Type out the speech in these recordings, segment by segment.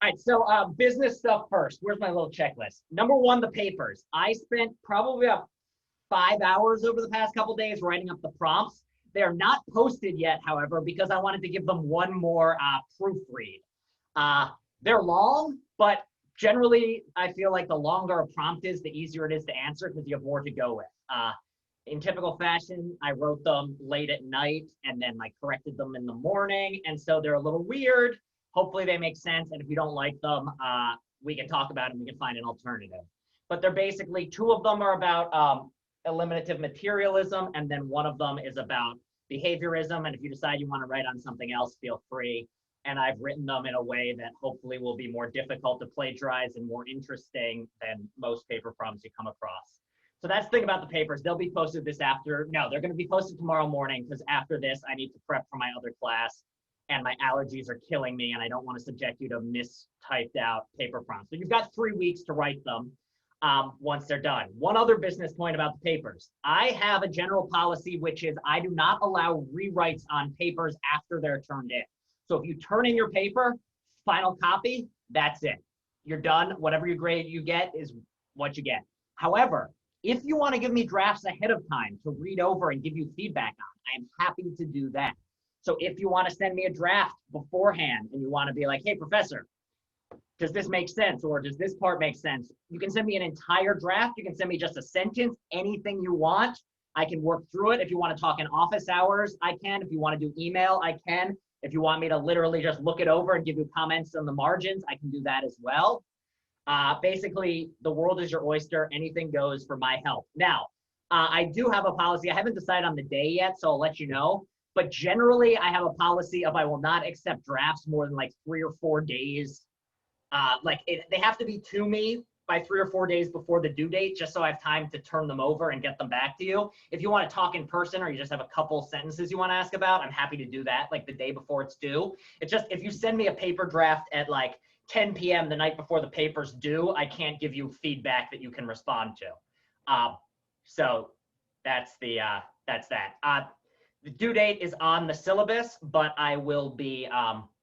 right, so business stuff first. Where's my little checklist? Number one, the papers. I spent probably about 5 hours over the past couple days writing up the prompts. They are not posted yet, however, because I wanted to give them one more proofread. They're long, but generally, I feel like the longer a prompt is, the easier it is to answer because you have more to go with. In typical fashion, I wrote them late at night and then like corrected them in the morning. And so they're a little weird. Hopefully they make sense. And if you don't like them, we can talk about them. We can find an alternative. But they're basically, two of them are about eliminative materialism. And then one of them is about behaviorism. And if you decide you want to write on something else, feel free. And I've written them in a way that hopefully will be more difficult to plagiarize and more interesting than most paper prompts you come across. So that's the thing about the papers. They'll be posted they're going to be posted tomorrow morning because after this, I need to prep for my other class and my allergies are killing me and I don't want to subject you to mistyped out paper prompts. So you've got 3 weeks to write them once they're done. One other business point about the papers. I have a general policy, which is I do not allow rewrites on papers after they're turned in. So if you turn in your paper, final copy, that's it. You're done. Whatever your grade you get is what you get. However, if you want to give me drafts ahead of time to read over and give you feedback on, I am happy to do that. So if you want to send me a draft beforehand and you want to be like, hey, professor, does this make sense? Or does this part make sense? You can send me an entire draft. You can send me just a sentence, anything you want. I can work through it. If you want to talk in office hours, I can. If you want to do email, I can. If you want me to literally just look it over and give you comments on the margins, I can do that as well. Basically, the world is your oyster. Anything goes for my help. Now, I do have a policy. I haven't decided on the day yet, so I'll let you know. But generally, I have a policy of I will not accept drafts more than like 3 or 4 days. They have to be to me by 3 or 4 days before the due date, just so I have time to turn them over and get them back to you. If you want to talk in person or you just have a couple sentences you want to ask about, I'm happy to do that like the day before it's due. It's just if you send me a paper draft at like 10 p.m. the night before the paper's due, I can't give you feedback that you can respond to. So that's that. The due date is on the syllabus, but I will be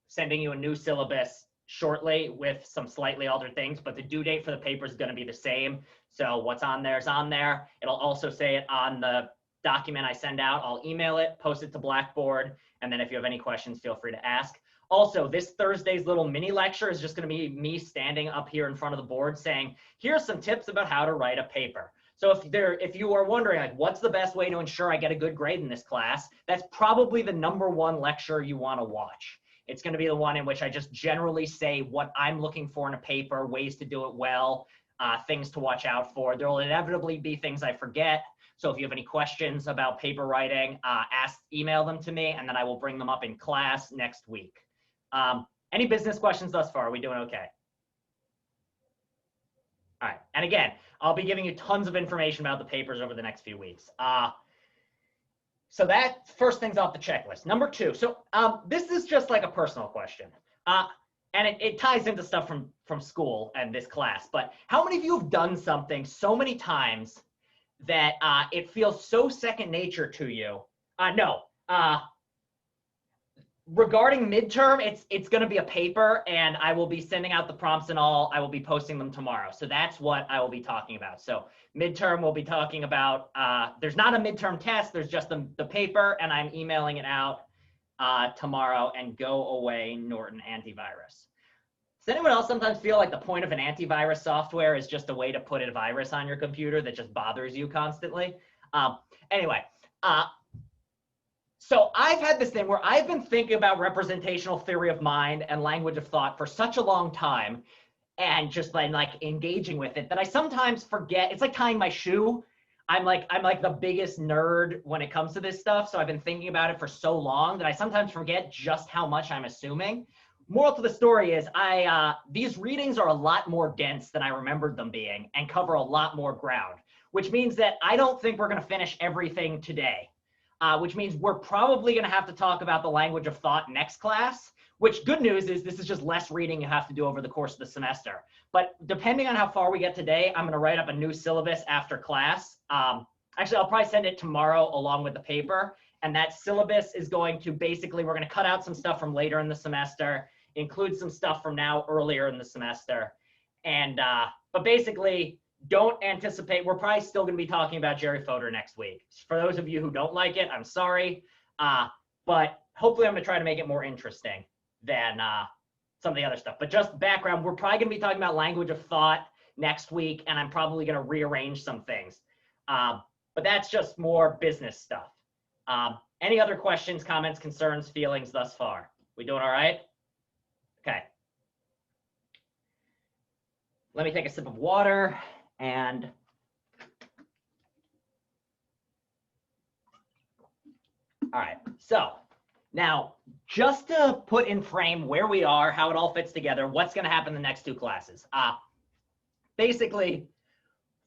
sending you a new syllabus shortly with some slightly altered things, but the due date for the paper is going to be the same. So what's on there is on there. It'll also say it on the document I send out. I'll email it, post it to Blackboard, and then if you have any questions, feel free to ask. Also, this Thursday's little mini lecture is just going to be me standing up here in front of the board saying, here's some tips about how to write a paper. So if you are wondering, like, what's the best way to ensure I get a good grade in this class, that's probably the #1 lecture you want to watch. It's going to be the one in which I just generally say what I'm looking for in a paper, ways to do it well, things to watch out for. There will inevitably be things I forget. So if you have any questions about paper writing, email them to me, and then I will bring them up in class next week. Any business questions thus far? Are we doing okay? All right. And again, I'll be giving you tons of information about the papers over the next few weeks. So that first thing's off the checklist. Number 2. So this is just like a personal question. And it ties into stuff from school and this class. But how many of you have done something so many times that it feels so second nature to you? Regarding midterm, it's going to be a paper, and I will be sending out the prompts and all. I will be posting them tomorrow. So that's what I will be talking about. So midterm, we'll be talking about, there's not a midterm test. There's just the paper, and I'm emailing it out tomorrow. And go away, Norton antivirus. Does anyone else sometimes feel like the point of an antivirus software is just a way to put a virus on your computer that just bothers you constantly? Anyway. So I've had this thing where I've been thinking about representational theory of mind and language of thought for such a long time and just been like engaging with it that I sometimes forget. It's like tying my shoe. I'm like the biggest nerd when it comes to this stuff. So I've been thinking about it for so long that I sometimes forget just how much I'm assuming. Moral to the story is these readings are a lot more dense than I remembered them being and cover a lot more ground, which means that I don't think we're going to finish everything today. Which means we're probably going to have to talk about the language of thought next class, which good news is this is just less reading you have to do over the course of the semester. But depending on how far we get today, I'm going to write up a new syllabus after class. Actually, I'll probably send it tomorrow along with the paper. And that syllabus is going to basically, we're going to cut out some stuff from later in the semester include some stuff from now earlier in the semester. And, but basically, don't anticipate, we're probably still going to be talking about Jerry Fodor next week. For those of you who don't like it, I'm sorry. But hopefully I'm going to try to make it more interesting than some of the other stuff. But just background, we're probably going to be talking about language of thought next week, and I'm probably going to rearrange some things. But that's just more business stuff. Any other questions, comments, concerns, feelings thus far? We doing all right? Okay. Let me take a sip of water and all right. So now, just to put in frame where we are, how it all fits together, what's going to happen in the next two classes. Basically,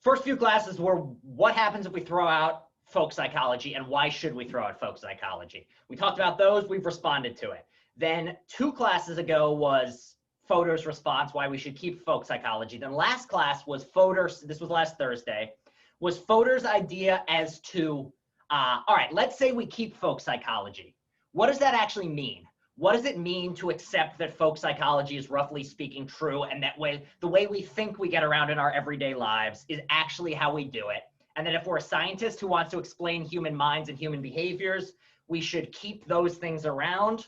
first few classes were what happens if we throw out folk psychology and why should we throw out folk psychology. We talked about those, we've responded to it. Then 2 classes ago was Fodor's response, why we should keep folk psychology. Then last class was Fodor's, this was last Thursday, was Fodor's idea as to, all right, let's say we keep folk psychology. What does that actually mean? What does it mean to accept that folk psychology is roughly speaking true, and that way, the way we think we get around in our everyday lives is actually how we do it? And that if we're a scientist who wants to explain human minds and human behaviors, we should keep those things around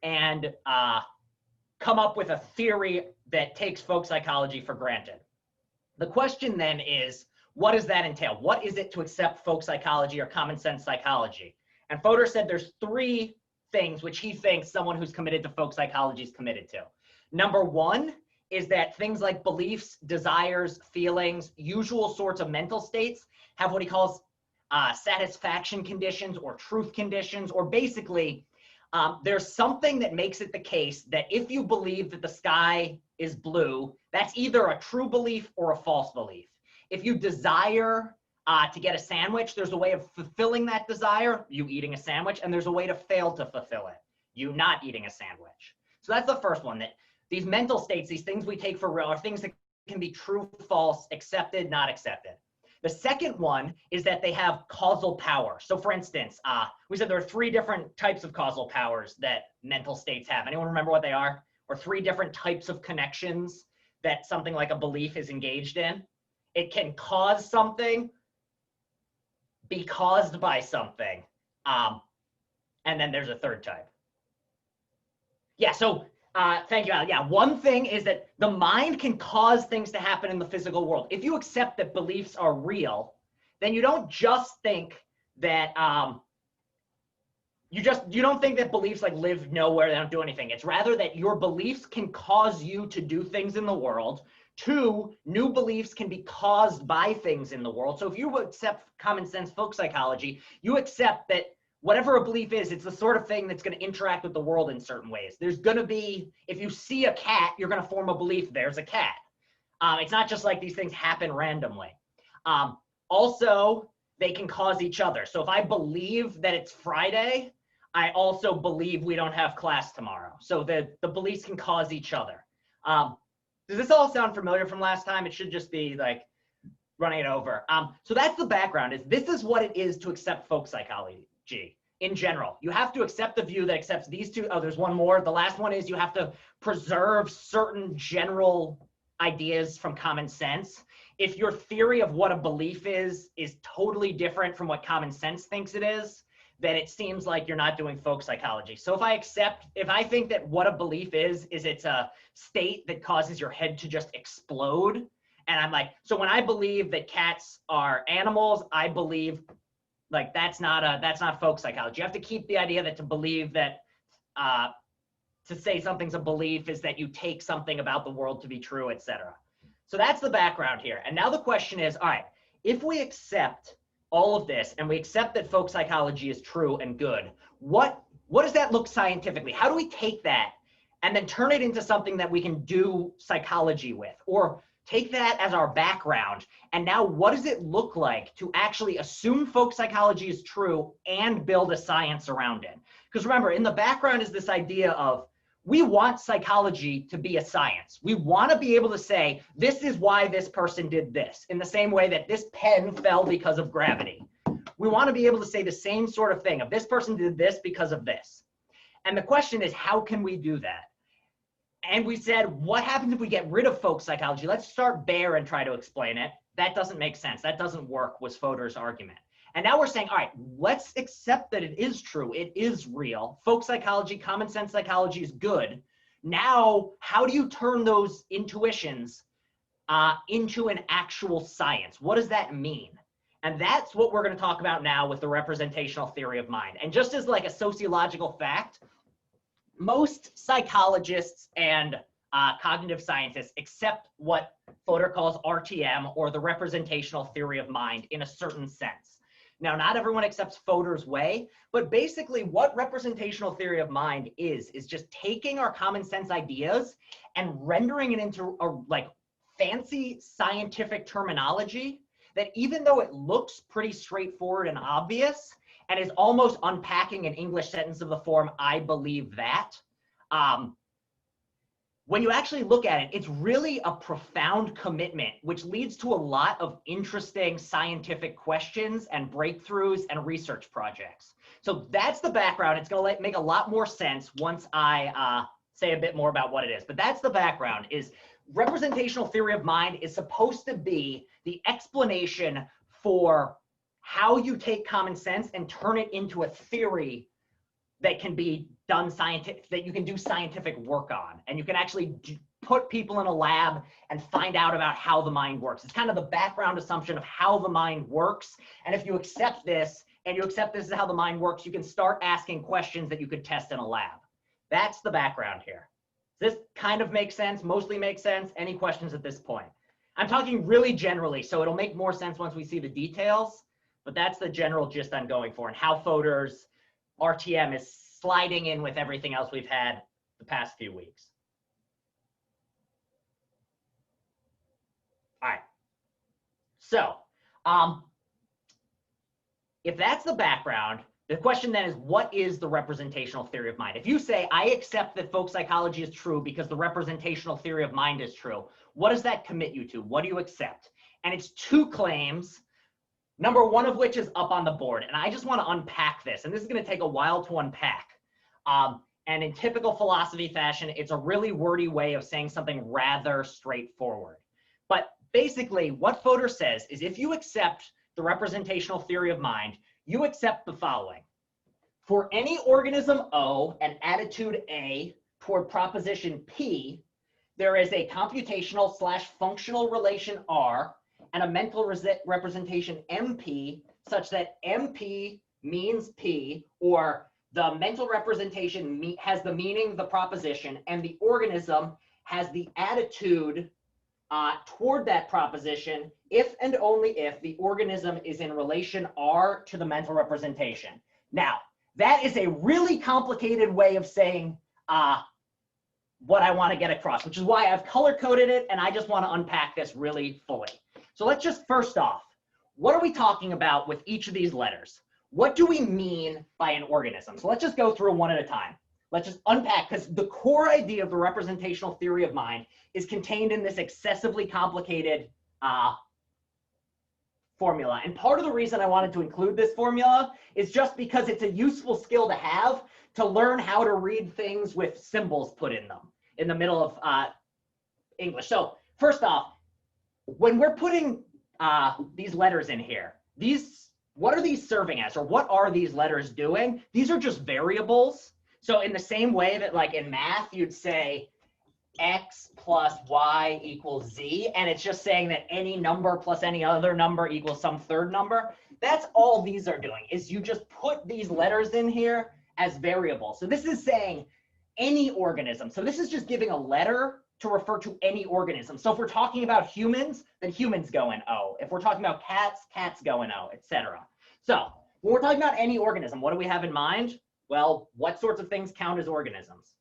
and come up with a theory that takes folk psychology for granted. The question then is, what does that entail? What is it to accept folk psychology or common sense psychology? And Fodor said there's 3 things which he thinks someone who's committed to folk psychology is committed to. Number 1 is that things like beliefs, desires, feelings, usual sorts of mental states have what he calls satisfaction conditions or truth conditions, or basically there's something that makes it the case that if you believe that the sky is blue, that's either a true belief or a false belief. If you desire to get a sandwich, there's a way of fulfilling that desire, you eating a sandwich, and there's a way to fail to fulfill it, you not eating a sandwich. So that's the first one, that these mental states, these things we take for real, are things that can be true, false, accepted, not accepted. The second one is that they have causal power. So for instance, we said there are 3 different types of causal powers that mental states have. Anyone remember what they are? Or 3 different types of connections that something like a belief is engaged in? It can cause something, be caused by something, and then there's a 3rd type. Yeah, so thank you, Al. Yeah, one thing is that the mind can cause things to happen in the physical world. If you accept that beliefs are real, then you don't just think that you don't think that beliefs like live nowhere, they don't do anything. It's rather that your beliefs can cause you to do things in the world. 2, new beliefs can be caused by things in the world. So if you accept common sense folk psychology, you accept that whatever a belief is, it's the sort of thing that's going to interact with the world in certain ways. There's going to be, if you see a cat, you're going to form a belief there's a cat. It's not just like these things happen randomly. Also, they can cause each other. So if I believe that it's Friday, I also believe we don't have class tomorrow. So the beliefs can cause each other. Does this all sound familiar from last time? It should just be like running it over. So that's the background. This is what it is to accept folk psychology in general. You have to accept the view that accepts these 2. Oh, there's one more. The last one is you have to preserve certain general ideas from common sense. If your theory of what a belief is totally different from what common sense thinks it is, then it seems like you're not doing folk psychology. So if I think that what a belief is it's a state that causes your head to just explode, and I'm like, so when I believe that cats are animals, I believe like that's not folk psychology. You have to keep the idea that to believe that to say something's a belief is that you take something about the world to be true, etc. So that's the background here. And now the question is, all right, if we accept all of this and we accept that folk psychology is true and good, what does that look scientifically? How do we take that and then turn it into something that we can do psychology with? Or take that as our background, and now what does it look like to actually assume folk psychology is true and build a science around it? Because remember, in the background is this idea of we want psychology to be a science. We want to be able to say, this is why this person did this, in the same way that this pen fell because of gravity. We want to be able to say the same sort of thing of this person did this because of this. And the question is, how can we do that? And we said, what happens if we get rid of folk psychology? Let's start bare and try to explain it. That doesn't make sense. That doesn't work, was Fodor's argument. And now we're saying, all right, let's accept that it is true. It is real. Folk psychology, common sense psychology is good. Now, how do you turn those intuitions into an actual science? What does that mean? And that's what we're going to talk about now with the representational theory of mind. And just as like a sociological fact, most psychologists and cognitive scientists accept what Fodor calls RTM, or the representational theory of mind, in a certain sense. Now, not everyone accepts Fodor's way, but basically what representational theory of mind is just taking our common sense ideas and rendering it into a like fancy scientific terminology that, even though it looks pretty straightforward and obvious, and is almost unpacking an English sentence of the form, I believe that, when you actually look at it, it's really a profound commitment, which leads to a lot of interesting scientific questions and breakthroughs and research projects. So that's the background. It's going to make a lot more sense once I say a bit more about what it is. But that's the background. Is representational theory of mind is supposed to be the explanation for how you take common sense and turn it into a theory that can be done that you can do scientific work on, and you can actually put people in a lab and find out about how the mind works. It's kind of the background assumption of how the mind works. And if you accept this, and you accept this is how the mind works, you can start asking questions that you could test in a lab. That's the background here. Does this kind of make sense? Mostly makes sense? Any questions at this point? I'm talking really generally, so it'll make more sense once we see the details. But that's the general gist I'm going for, and how Fodor's RTM is sliding in with everything else we've had the past few weeks. All right. So if that's the background, the question then is, what is the representational theory of mind? If you say, I accept that folk psychology is true because the representational theory of mind is true, what does that commit you to? What do you accept? And it's two claims, number one of which is up on the board. And I just want to unpack this. And this is going to take a while to unpack. And in typical philosophy fashion, it's a really wordy way of saying something rather straightforward. But basically, what Fodor says is, if you accept the representational theory of mind, you accept the following. For any organism O and attitude A toward proposition P, there is a computational/functional relation R and a mental representation MP, such that MP means P, or the mental representation has the meaning of the proposition, and the organism has the attitude toward that proposition if and only if the organism is in relation R to the mental representation. Now, that is a really complicated way of saying what I want to get across, which is why I've color-coded it, and I just want to unpack this really fully. So let's just, first off, what are we talking about with each of these letters? What do we mean by an organism? So let's just go through one at a time. Let's just unpack, because the core idea of the representational theory of mind is contained in this excessively complicated formula. And part of the reason I wanted to include this formula is just because it's a useful skill to have to learn how to read things with symbols put in them in the middle of English. So first off, when we're putting these letters in here, what are these serving as, or what are these letters doing? These are just variables. So in the same way that, like in math, you'd say x plus y equals z, and it's just saying that any number plus any other number equals some third number. That's all these are doing, is you just put these letters in here as variables. So this is saying any organism. So this is just giving a letter to refer to any organism. So if we're talking about humans, then humans go in O. If we're talking about cats, cats go in O, etc. So when we're talking about any organism, what do we have in mind? Well, what sorts of things count as organisms?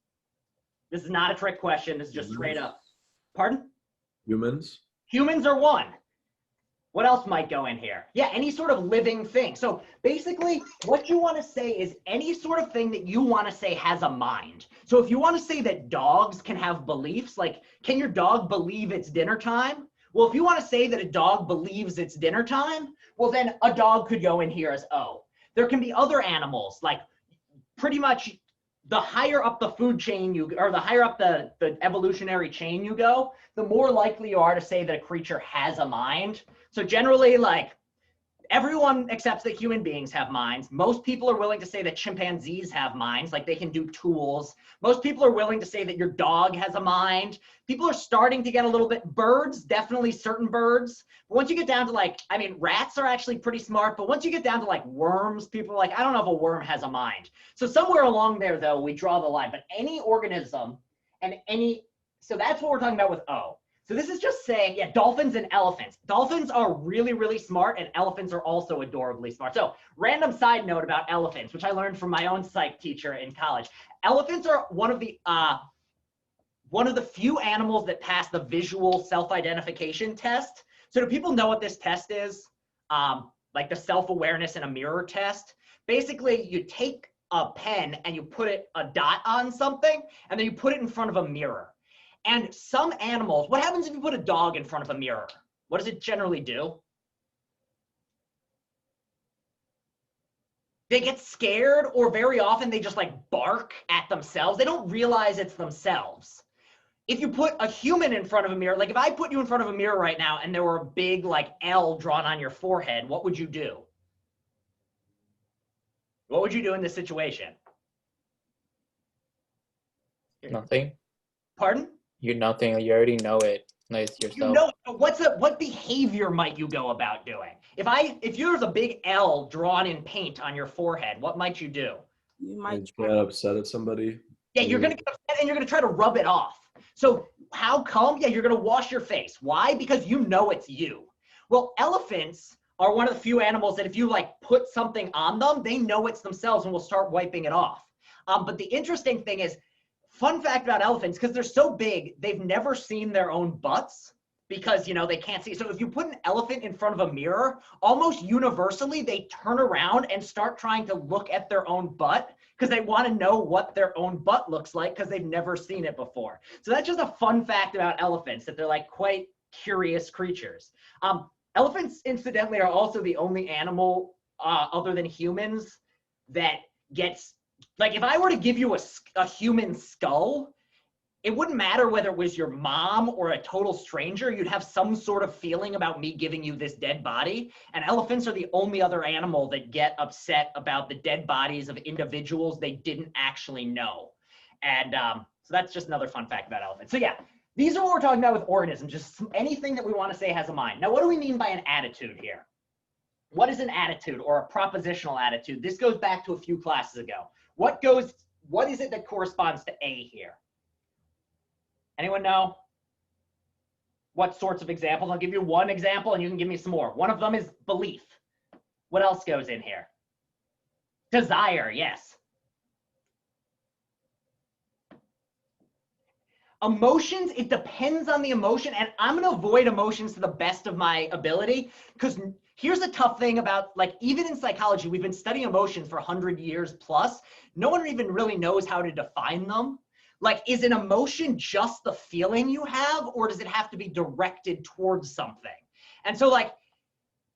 This is not a trick question. This is just straight up. Pardon? Humans. Humans are one. What else might go in here? Yeah, any sort of living thing. So basically, what you want to say is any sort of thing that you want to say has a mind. So if you want to say that dogs can have beliefs, like, can your dog believe it's dinner time? Well, if you want to say that a dog believes it's dinner time, well, then a dog could go in here as O. There can be other animals, like pretty much the higher up the food chain or the higher up the evolutionary chain you go, the more likely you are to say that a creature has a mind. So generally, like, everyone accepts that human beings have minds. Most people are willing to say that chimpanzees have minds, like they can do tools. Most people are willing to say that your dog has a mind. People are starting to get a little bit, birds, definitely certain birds. But once you get down to like, I mean, rats are actually pretty smart, but once you get down to like worms, people are like, I don't know if a worm has a mind. So somewhere along there though, we draw the line, but any organism and so that's what we're talking about with O. So this is just saying, yeah, dolphins and elephants. Dolphins are really, really smart, and elephants are also adorably smart. So random side note about elephants, which I learned from my own psych teacher in college. Elephants are one of the few animals that pass the visual self-identification test. So do people know what this test is? Like the self-awareness in a mirror test. Basically, you take a pen and you put a dot on something, and then you put it in front of a mirror. And some animals, what happens if you put a dog in front of a mirror? What does it generally do? They get scared, or very often they just like bark at themselves. They don't realize it's themselves. If you put a human in front of a mirror, like if I put you in front of a mirror right now and there were a big like L drawn on your forehead, what would you do? What would you do in this situation? Nothing. Pardon? You're nothing. You already know it. Nice yourself. You know, what behavior might you go about doing? If there's a big L drawn in paint on your forehead, what might you do? You might get upset at somebody. Yeah, you're gonna get upset and you're gonna try to rub it off. So how come? Yeah, you're gonna wash your face. Why? Because you know it's you. Well, elephants are one of the few animals that if you like put something on them, they know it's themselves and will start wiping it off. But the interesting thing is, fun fact about elephants, because they're so big, they've never seen their own butts because, you know, they can't see. So if you put an elephant in front of a mirror, almost universally, they turn around and start trying to look at their own butt because they want to know what their own butt looks like because they've never seen it before. So that's just a fun fact about elephants, that they're like quite curious creatures. Elephants, incidentally, are also the only animal other than humans that gets, like if I were to give you a human skull, it wouldn't matter whether it was your mom or a total stranger, you'd have some sort of feeling about me giving you this dead body. And elephants are the only other animal that get upset about the dead bodies of individuals they didn't actually know. And so that's just another fun fact about elephants. So yeah, these are what we're talking about with organisms, just anything that we want to say has a mind. Now, what do we mean by an attitude here? What is an attitude or a propositional attitude? This goes back to a few classes ago. What is it that corresponds to A here? Anyone know? What sorts of examples? I'll give you one example and you can give me some more. One of them is belief. What else goes in here? Desire, yes. Emotions, it depends on the emotion, and I'm gonna avoid emotions to the best of my ability, because here's the tough thing about, like, even in psychology, we've been studying emotions for 100 years plus. No one even really knows how to define them. Like, is an emotion just the feeling you have, or does it have to be directed towards something? And so, like,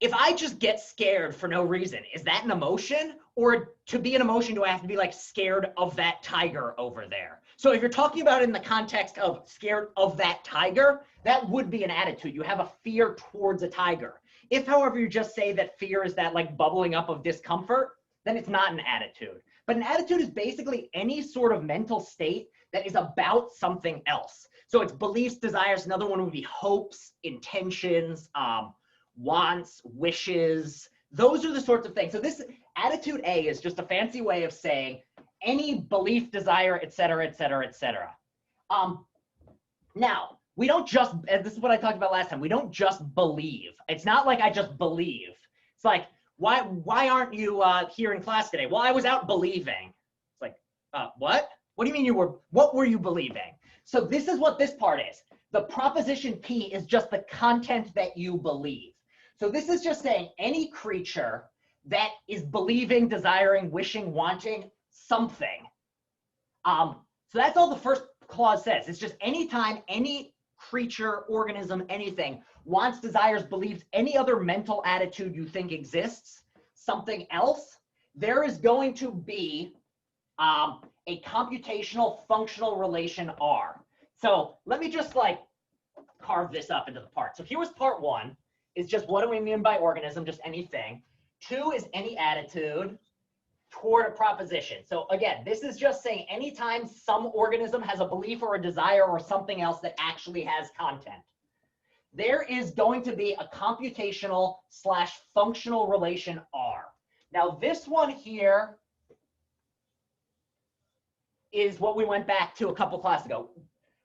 if I just get scared for no reason, is that an emotion? Or to be an emotion, do I have to be like scared of that tiger over there? So if you're talking about it in the context of scared of that tiger, that would be an attitude. You have a fear towards a tiger. If, however, you just say that fear is that like bubbling up of discomfort, then it's not an attitude. But an attitude is basically any sort of mental state that is about something else. So it's beliefs, desires. Another one would be hopes, intentions, wants, wishes. Those are the sorts of things. So this attitude A is just a fancy way of saying any belief, desire, et cetera, et cetera, et cetera. Now, we don't just, and this is what I talked about last time, we don't just believe. It's not like I just believe. It's like, why aren't you here in class today? Well, I was out believing. It's like, what? What do you mean what were you believing? So this is what this part is. The proposition P is just the content that you believe. So this is just saying any creature that is believing, desiring, wishing, wanting something. So that's all the first clause says. It's just anytime any creature, organism, anything wants, desires, believes, any other mental attitude you think exists, something else, there is going to be a computational functional relation R. So let me just like carve this up into the parts. So here was part 1, is just what do we mean by organism, just anything. 2 is any attitude toward a proposition. So again, this is just saying anytime some organism has a belief or a desire or something else that actually has content, there is going to be a computational / functional relation R. Now this one here is what we went back to a couple classes ago.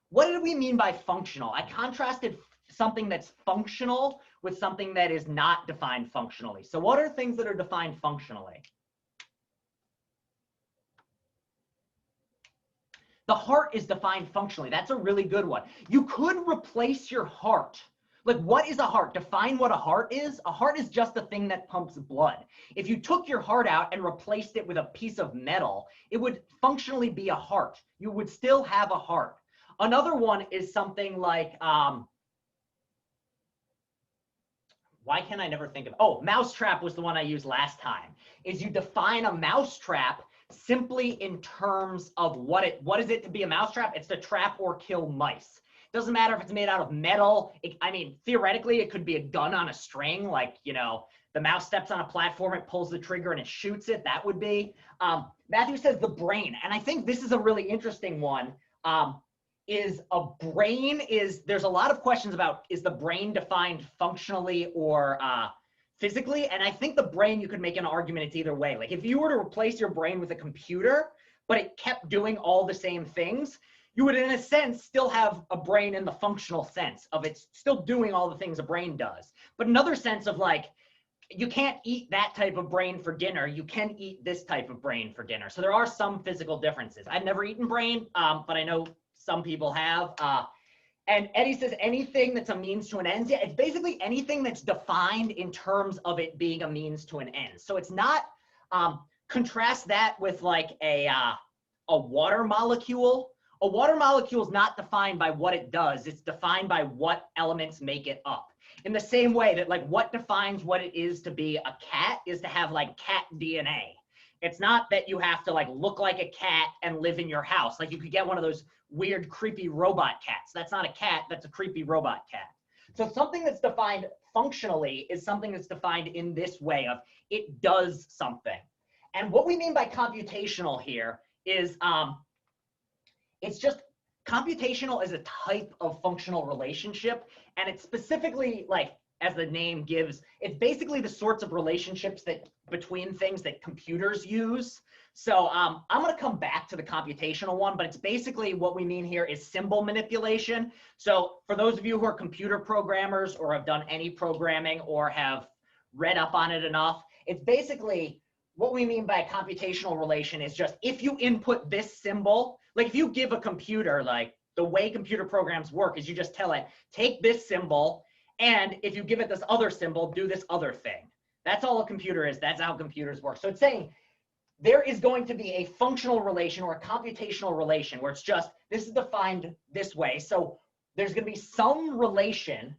What did we mean by functional? I contrasted something that's functional with something that is not defined functionally. So what are things that are defined functionally? The heart is defined functionally. That's a really good one. You could replace your heart. Like, what is a heart? Define what a heart is. A heart is just a thing that pumps blood. If you took your heart out and replaced it with a piece of metal, it would functionally be a heart. You would still have a heart. Another one is something like, why can I never think of, oh, mousetrap was the one I used last time, is you define a mousetrap simply in terms of what is it to be a mousetrap? It's to trap or kill mice. Doesn't matter if it's made out of metal. I mean, theoretically, it could be a gun on a string, like, you know, the mouse steps on a platform, it pulls the trigger and it shoots it. That would be. Matthew says the brain. And I think this is a really interesting one. Is a brain there's a lot of questions about, is the brain defined functionally or physically? And I think the brain, you could make an argument it's either way. Like if you were to replace your brain with a computer, but it kept doing all the same things, you would in a sense still have a brain in the functional sense of it's still doing all the things a brain does. But another sense of like, you can't eat that type of brain for dinner. You can eat this type of brain for dinner. So there are some physical differences. I've never eaten brain, but I know some people have. And Eddie says anything that's a means to an end. Yeah, it's basically anything that's defined in terms of it being a means to an end. So it's not, contrast that with like a water molecule. A water molecule is not defined by what it does. It's defined by what elements make it up. In the same way that like what defines what it is to be a cat is to have like cat DNA. It's not that you have to like look like a cat and live in your house. Like you could get one of those weird, creepy robot cats. That's not a cat, that's a creepy robot cat. So something that's defined functionally is something that's defined in this way of it does something. And what we mean by computational here is it's just computational is a type of functional relationship. And it's specifically like, as the name gives, it's basically the sorts of relationships that between things that computers use. So I'm going to come back to the computational one, but it's basically what we mean here is symbol manipulation. So for those of you who are computer programmers or have done any programming or have read up on it enough, it's basically what we mean by a computational relation is just if you input this symbol, like if you give a computer, like the way computer programs work is you just tell it, take this symbol, and if you give it this other symbol, do this other thing. That's all a computer is. That's how computers work. So it's saying there is going to be a functional relation or a computational relation where it's just, this is defined this way. So there's going to be some relation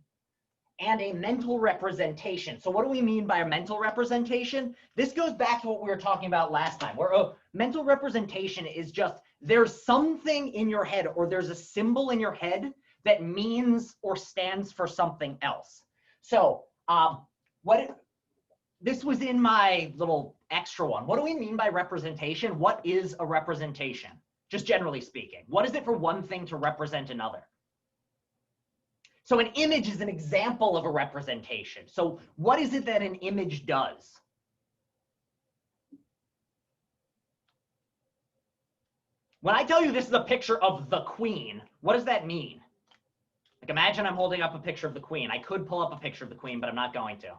and a mental representation. So what do we mean by a mental representation? This goes back to what we were talking about last time, where a mental representation is just there's something in your head or there's a symbol in your head that means or stands for something else. So this was in my little extra one. What do we mean by representation? What is a representation? Just generally speaking. What is it for one thing to represent another? So an image is an example of a representation. So what is it that an image does? When I tell you this is a picture of the Queen, what does that mean? Like imagine I'm holding up a picture of the Queen. I could pull up a picture of the Queen, but I'm not going to.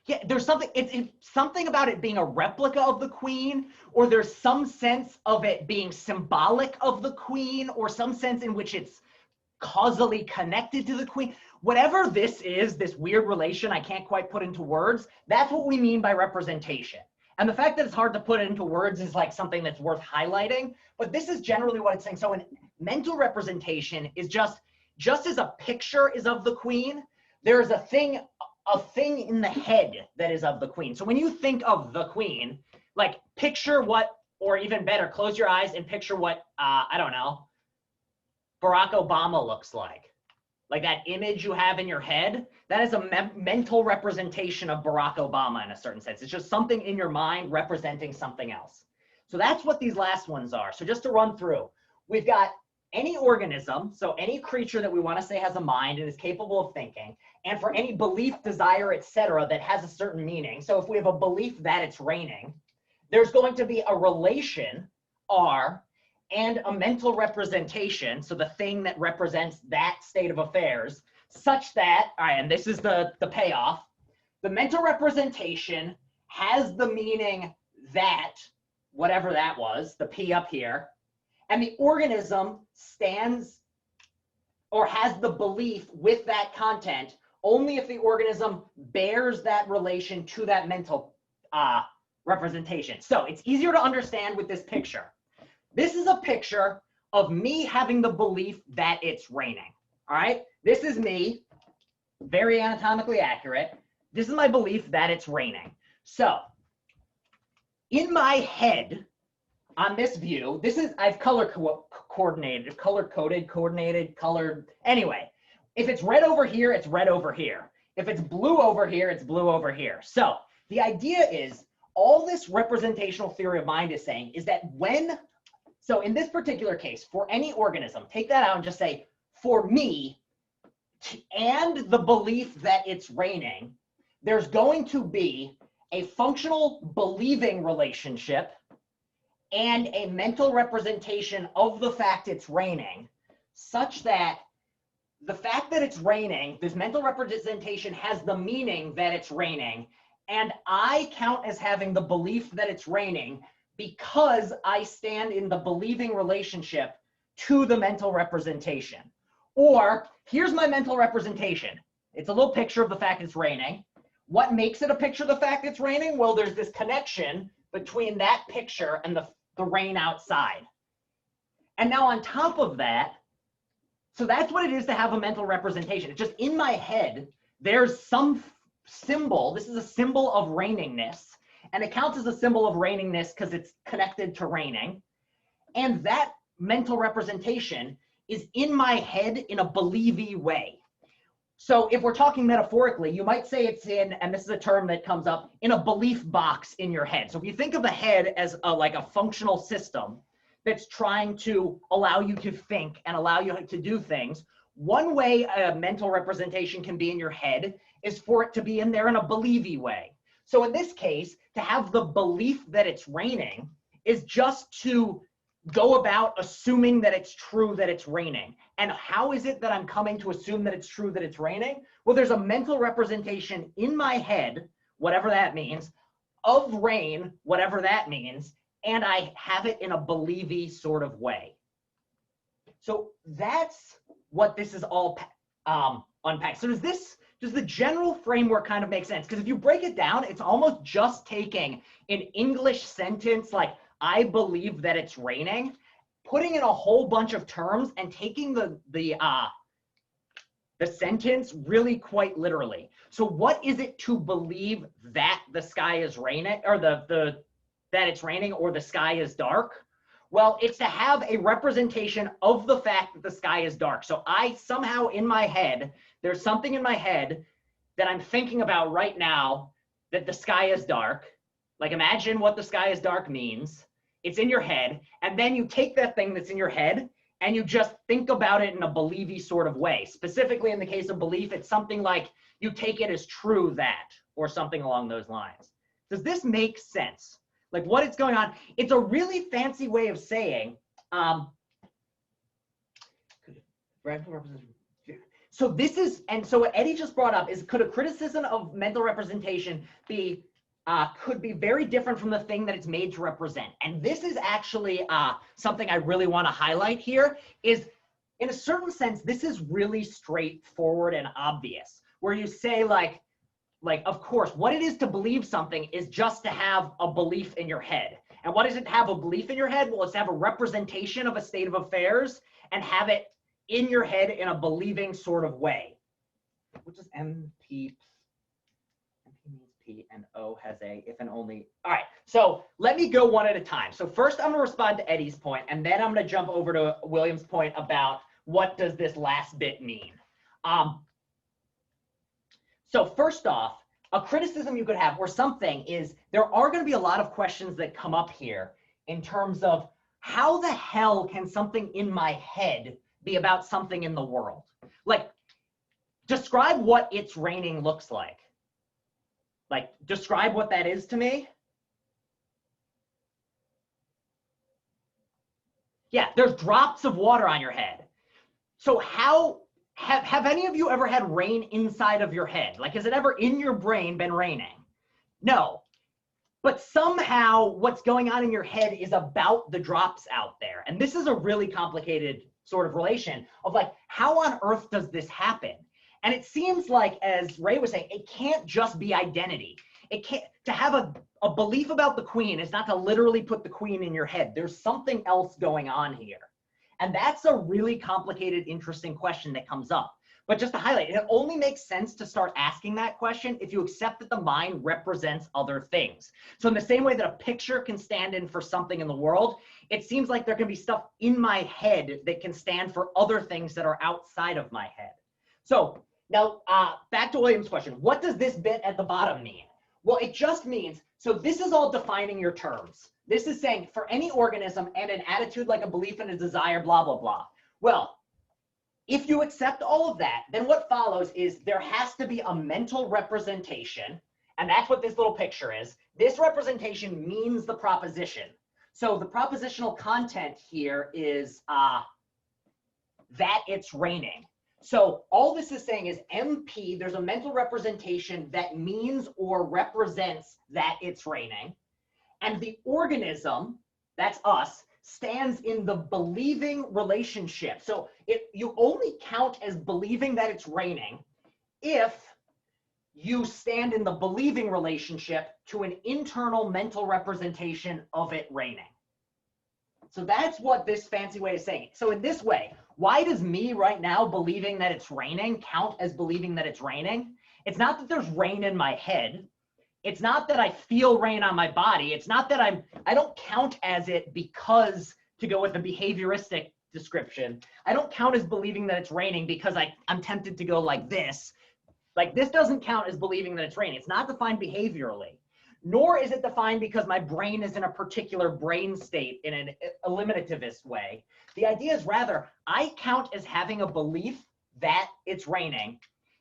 Yeah, there's something, it's something about it being a replica of the Queen, or there's some sense of it being symbolic of the Queen, or some sense in which it's causally connected to the Queen. Whatever this is, this weird relation I can't quite put into words, that's what we mean by representation. And the fact that it's hard to put it into words is like something that's worth highlighting, but this is generally what it's saying. So a mental representation is just as a picture is of the Queen, there is a thing a thing in the head that is of the queen. So when you think of the queen, like picture what, or even better, close your eyes and picture what, I don't know, Barack Obama looks like. Like that image you have in your head, that is a mental representation of Barack Obama in a certain sense. It's just something in your mind representing something else. So that's what these last ones are. So just to run through, we've got any organism, so any creature that we want to say has a mind and is capable of thinking, and for any belief, desire, etc., that has a certain meaning. So if we have a belief that it's raining, there's going to be a relation, R, and a mental representation, so the thing that represents that state of affairs, such that, all right, and this is the payoff, the mental representation has the meaning that, whatever that was, the P up here, and the organism stands or has the belief with that content only if the organism bears that relation to that mental representation. So it's easier to understand with this picture. This is a picture of me having the belief that it's raining, all right? This is me, very anatomically accurate. This is my belief that it's raining. So in my head, on this view, this is, I've colored, anyway, if it's red over here, it's red over here. If it's blue over here, it's blue over here. So the idea is, all this representational theory of mind is saying is that when, so in this particular case, for any organism, take that out and just say, for me, and the belief that it's raining, there's going to be a functional believing relationship and a mental representation of the fact it's raining, such that the fact that it's raining, this mental representation has the meaning that it's raining, and I count as having the belief that it's raining because I stand in the believing relationship to the mental representation. Or here's my mental representation. It's a little picture of the fact it's raining. What makes it a picture of the fact it's raining? Well, there's this connection between that picture and the rain outside. And now on top of that, so that's what it is to have a mental representation. It's just in my head, there's some symbol. This is a symbol of rainingness. And it counts as a symbol of rainingness because it's connected to raining. And that mental representation is in my head in a believy way. So if we're talking metaphorically, you might say it's in, and this is a term that comes up, in a belief box in your head. So if you think of the head as like a functional system that's trying to allow you to think and allow you to do things, one way a mental representation can be in your head is for it to be in there in a believy way. So in this case, to have the belief that it's raining is just to go about assuming that it's true that it's raining. And how is it that I'm coming to assume that it's true that it's raining? Well, there's a mental representation in my head, whatever that means, of rain, whatever that means, and I have it in a believy sort of way. So that's what this is all unpacked. So does the general framework kind of make sense? Because if you break it down, it's almost just taking an English sentence like, I believe that it's raining, putting in a whole bunch of terms and taking the sentence really quite literally. So what is it to believe that the sky is raining, or that it's raining, or the sky is dark? Well, it's to have a representation of the fact that the sky is dark. So I somehow in my head, there's something in my head that I'm thinking about right now that the sky is dark. Like imagine what the sky is dark means. It's in your head, and then you take that thing that's in your head and you just think about it in a believy sort of way. Specifically in the case of belief, it's something like you take it as true that, or something along those lines. Does this make sense? Like what is going on? It's a really fancy way of saying, so this is, and so what Eddie just brought up is, could a criticism of mental representation be could be very different from the thing that it's made to represent. And this is actually something I really want to highlight here, is in a certain sense, this is really straightforward and obvious, where you say like, of course, what it is to believe something is just to have a belief in your head. And what is it to have a belief in your head? Well, it's to have a representation of a state of affairs and have it in your head in a believing sort of way. Which is MP P and O has a if and only. All right, so let me go one at a time. So first I'm gonna respond to Eddie's point, and then I'm gonna jump over to William's point about what does this last bit mean. So first off, a criticism you could have or something is there are gonna be a lot of questions that come up here in terms of how the hell can something in my head be about something in the world? Like, describe what it's raining looks like. Like, describe what that is to me. Yeah, there's drops of water on your head. So how, have any of you ever had rain inside of your head? Like, has it ever in your brain been raining? No. But somehow what's going on in your head is about the drops out there. And this is a really complicated sort of relation of like, how on earth does this happen? And it seems like, as Ray was saying, it can't just be identity. It can't, to have a belief about the queen is not to literally put the queen in your head. There's something else going on here. And that's a really complicated, interesting question that comes up. But just to highlight, it only makes sense to start asking that question if you accept that the mind represents other things. So in the same way that a picture can stand in for something in the world, it seems like there can be stuff in my head that can stand for other things that are outside of my head. So now back to William's question, what does this bit at the bottom mean? Well, it just means, so this is all defining your terms. This is saying for any organism and an attitude like a belief and a desire, blah, blah, blah. Well, if you accept all of that, then what follows is there has to be a mental representation, and that's what this little picture is. This representation means the proposition. So the propositional content here is that it's raining. So all this is saying is MP, there's a mental representation that means or represents that it's raining. And the organism, that's us, stands in the believing relationship. So you only count as believing that it's raining if you stand in the believing relationship to an internal mental representation of it raining. So that's what this fancy way is saying. So in this way, why does me right now believing that it's raining count as believing that it's raining? It's not that there's rain in my head. It's not that I feel rain on my body. It's not that I don't count as it because, to go with the behavioristic description, I don't count as believing that it's raining because I'm tempted to go like this. Like, this doesn't count as believing that it's raining. It's not defined behaviorally, nor is it defined because my brain is in a particular brain state in an eliminativist way. The idea is rather, I count as having a belief that it's raining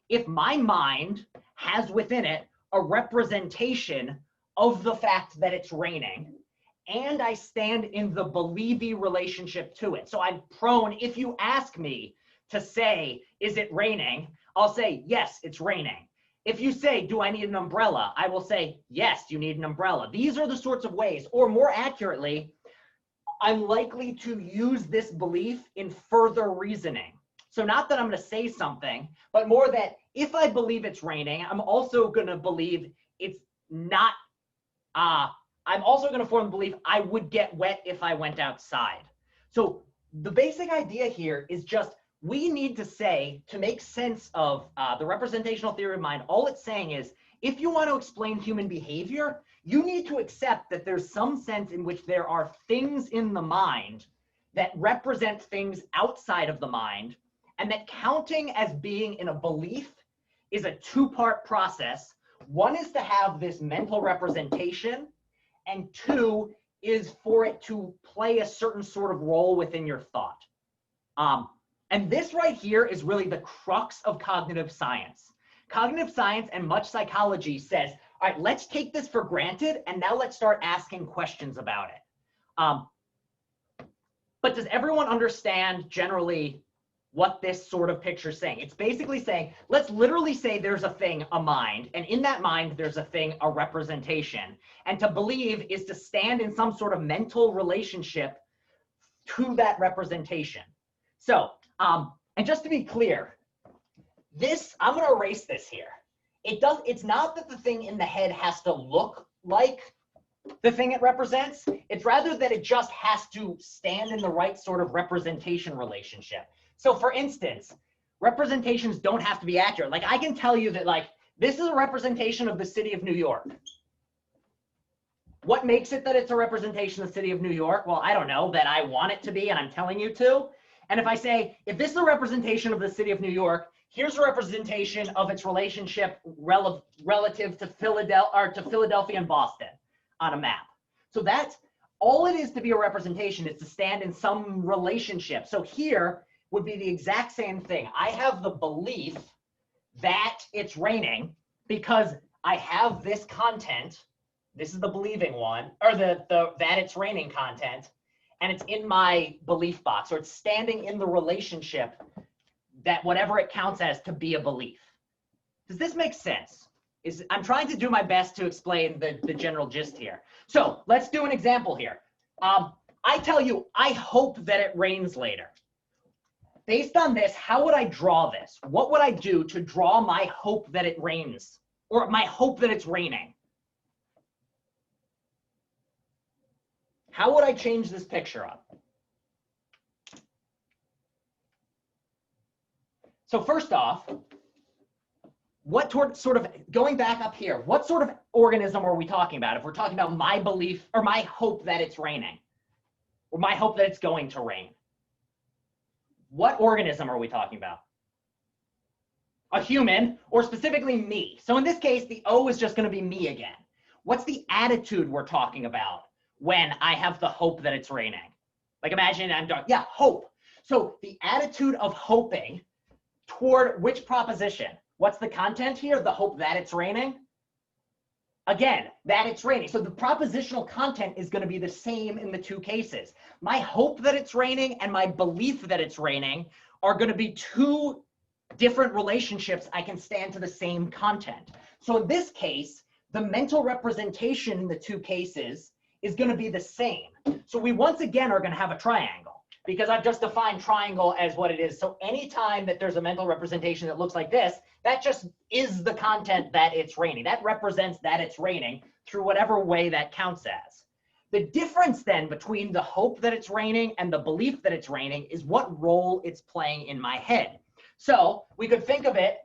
if my mind has within it a representation of the fact that it's raining, and I stand in the believy relationship to it. So I'm prone, if you ask me to say, is it raining? I'll say, yes, it's raining. If you say, do I need an umbrella? I will say, yes, you need an umbrella. These are the sorts of ways, or more accurately, I'm likely to use this belief in further reasoning. So not that I'm going to say something, but more that if I believe it's raining, I'm also going to believe it's not, I'm also going to form the belief I would get wet if I went outside. So the basic idea here is just, we need to say, to make sense of the representational theory of mind, all it's saying is, if you want to explain human behavior, you need to accept that there's some sense in which there are things in the mind that represent things outside of the mind, and that counting as being in a belief is a two-part process. One is to have this mental representation, and two is for it to play a certain sort of role within your thought. And this right here is really the crux of cognitive science. Cognitive science and much psychology says, all right, let's take this for granted, and now let's start asking questions about it. But does everyone understand generally what this sort of picture is saying? It's basically saying, let's literally say there's a thing, a mind, and in that mind, there's a thing, a representation. And to believe is to stand in some sort of mental relationship to that representation. So, and just to be clear, this, I'm going to erase this here. It's not that the thing in the head has to look like the thing it represents. It's rather that it just has to stand in the right sort of representation relationship. So for instance, representations don't have to be accurate. Like, I can tell you that, like, This is a representation of the city of New York. What makes it that it's a representation of the city of New York? Well, I don't know, that I want it to be and I'm telling you to. And if I say, if this is a representation of the city of New York, here's a representation of its relationship relative to Philadelphia and Boston on a map. So that's all it is to be a representation, is to stand in some relationship. So here would be the exact same thing. I have the belief that it's raining because I have this content. This is the believing one, or the that it's raining content, and it's in my belief box, or it's standing in the relationship that whatever it counts as to be a belief. Does this make sense? I'm trying to do my best to explain the general gist here. So let's do an example here. I tell you, I hope that it rains later. Based on this, how would I draw this? What would I do to draw my hope that it rains, or my hope that it's raining? How would I change this picture up? So first off, what sort of, going back up here, what sort of organism are we talking about? If we're talking about my belief or my hope that it's raining, or my hope that it's going to rain, what organism are we talking about? A human, or specifically me. So in this case, the O is just going to be me again. What's the attitude we're talking about when I have the hope that it's raining? Like imagine I'm talking, yeah, hope. So the attitude of hoping toward which proposition? What's the content here? The hope that it's raining? Again, that it's raining. So the propositional content is going to be the same in the two cases. My hope that it's raining and my belief that it's raining are going to be two different relationships I can stand to the same content. So in this case, the mental representation in the two cases is going to be the same. So we once again are going to have a triangle, because I've just defined triangle as what it is. So anytime that there's a mental representation that looks like this, that just is the content that it's raining. That represents that it's raining through whatever way that counts as. The difference then between the hope that it's raining and the belief that it's raining is what role it's playing in my head. So we could think of it,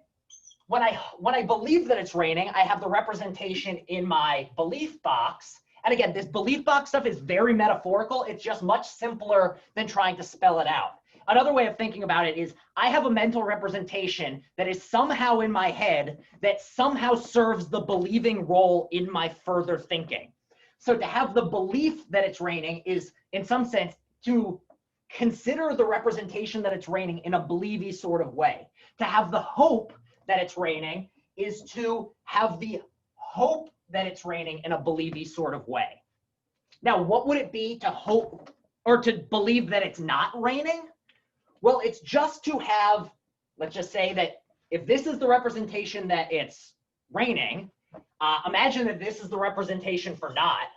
when I believe that it's raining, I have the representation in my belief box. And again, this belief box stuff is very metaphorical. It's just much simpler than trying to spell it out. Another way of thinking about it is I have a mental representation that is somehow in my head that somehow serves the believing role in my further thinking. So to have the belief that it's raining is, in some sense, to consider the representation that it's raining in a believy sort of way. To have the hope that it's raining is to have the hope that it's raining in a believy sort of way. Now, what would it be to hope or to believe that it's not raining? Well, it's just to have, let's just say that if this is the representation that it's raining, imagine that this is the representation for not.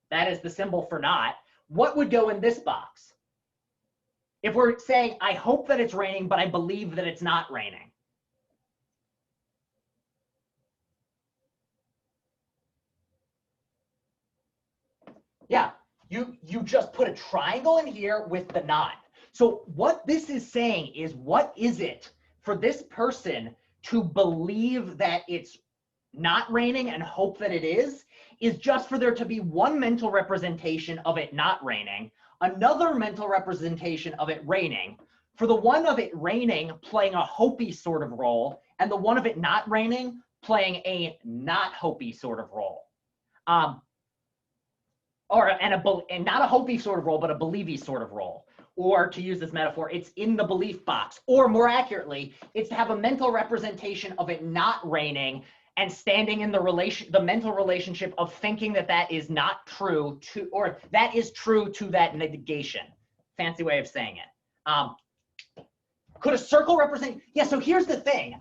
That is the symbol for not. What would go in this box? If we're saying, I hope that it's raining, but I believe that it's not raining. Yeah, you just put a triangle in here with the not. So what this is saying is, what is it for this person to believe that it's not raining and hope that it is just for there to be one mental representation of it not raining, another mental representation of it raining, for the one of it raining playing a hopey sort of role, and the one of it not raining playing a not hopey sort of role. And not a hopey sort of role, but a believy sort of role. Or to use this metaphor, it's in the belief box. Or more accurately, it's to have a mental representation of it not raining and standing in the mental relationship of thinking that that is not true to, or that is true to that negation. Fancy way of saying it. Could a circle represent? Yeah, so here's the thing.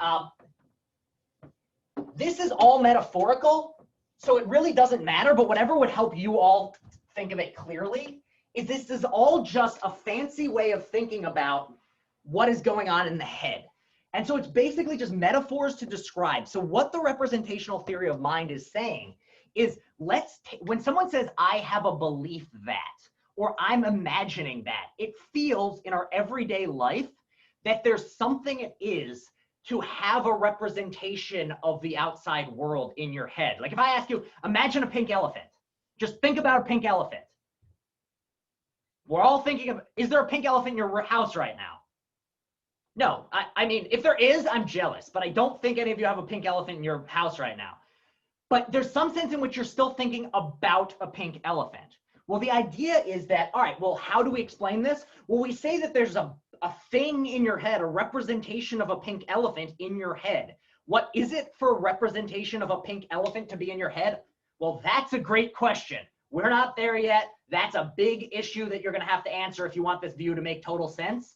This is all metaphorical, so it really doesn't matter, but whatever would help you all think of it clearly is this is all just a fancy way of thinking about what is going on in the head. And so it's basically just metaphors to describe. So what the representational theory of mind is saying is, when someone says, I have a belief that, or I'm imagining that, it feels in our everyday life that there's something it is to have a representation of the outside world in your head. Like if I ask you, imagine a pink elephant. Just think about a pink elephant. We're all thinking of, is there a pink elephant in your house right now? No, I mean, if there is, I'm jealous, but I don't think any of you have a pink elephant in your house right now. But there's some sense in which you're still thinking about a pink elephant. Well, the idea is that, all right, well, how do we explain this? Well, we say that there's a thing in your head, a representation of a pink elephant in your head. What is it for a representation of a pink elephant to be in your head? Well, that's a great question. We're not there yet. That's a big issue that you're going to have to answer if you want this view to make total sense.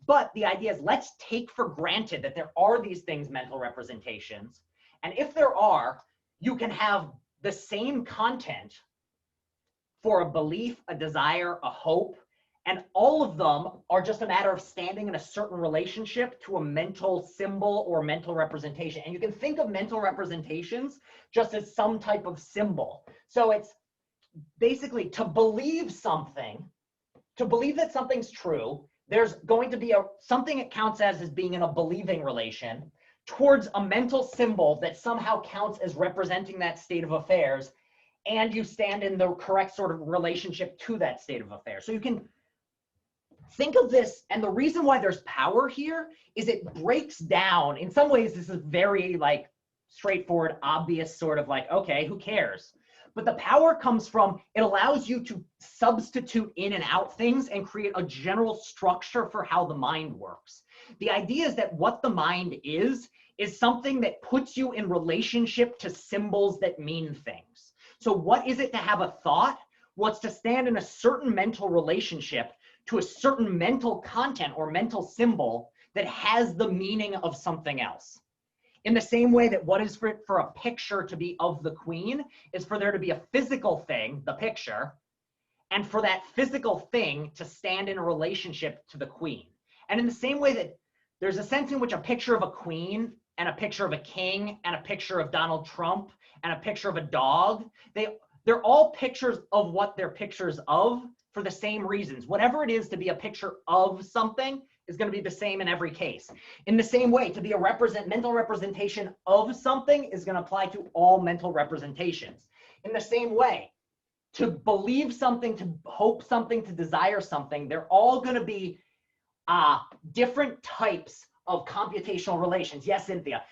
But the idea is, let's take for granted that there are these things, mental representations. And if there are, you can have the same content for a belief, a desire, a hope, and all of them are just a matter of standing in a certain relationship to a mental symbol or mental representation. And you can think of mental representations just as some type of symbol. So it's basically to believe something, to believe that something's true, there's going to be something it counts as being in a believing relation towards a mental symbol that somehow counts as representing that state of affairs, and you stand in the correct sort of relationship to that state of affairs. So you can think of this, and the reason why there's power here is it breaks down, in some ways this is very like straightforward, obvious sort of like, okay, who cares? But the power comes from, it allows you to substitute in and out things and create a general structure for how the mind works. The idea is that what the mind is something that puts you in relationship to symbols that mean things. So what is it to have a thought? Well, it's to stand in a certain mental relationship to a certain mental content or mental symbol that has the meaning of something else. In the same way that what is for a picture to be of the queen is for there to be a physical thing, the picture, and for that physical thing to stand in a relationship to the queen. And in the same way that there's a sense in which a picture of a queen and a picture of a king and a picture of Donald Trump and a picture of a dog, they're all pictures of what they're pictures of for the same reasons. Whatever it is to be a picture of something is going to be the same in every case. In the same way, to be a mental representation of something is going to apply to all mental representations. In the same way, to believe something, to hope something, to desire something, they're all going to be different types of computational relations. Yes, Cynthia,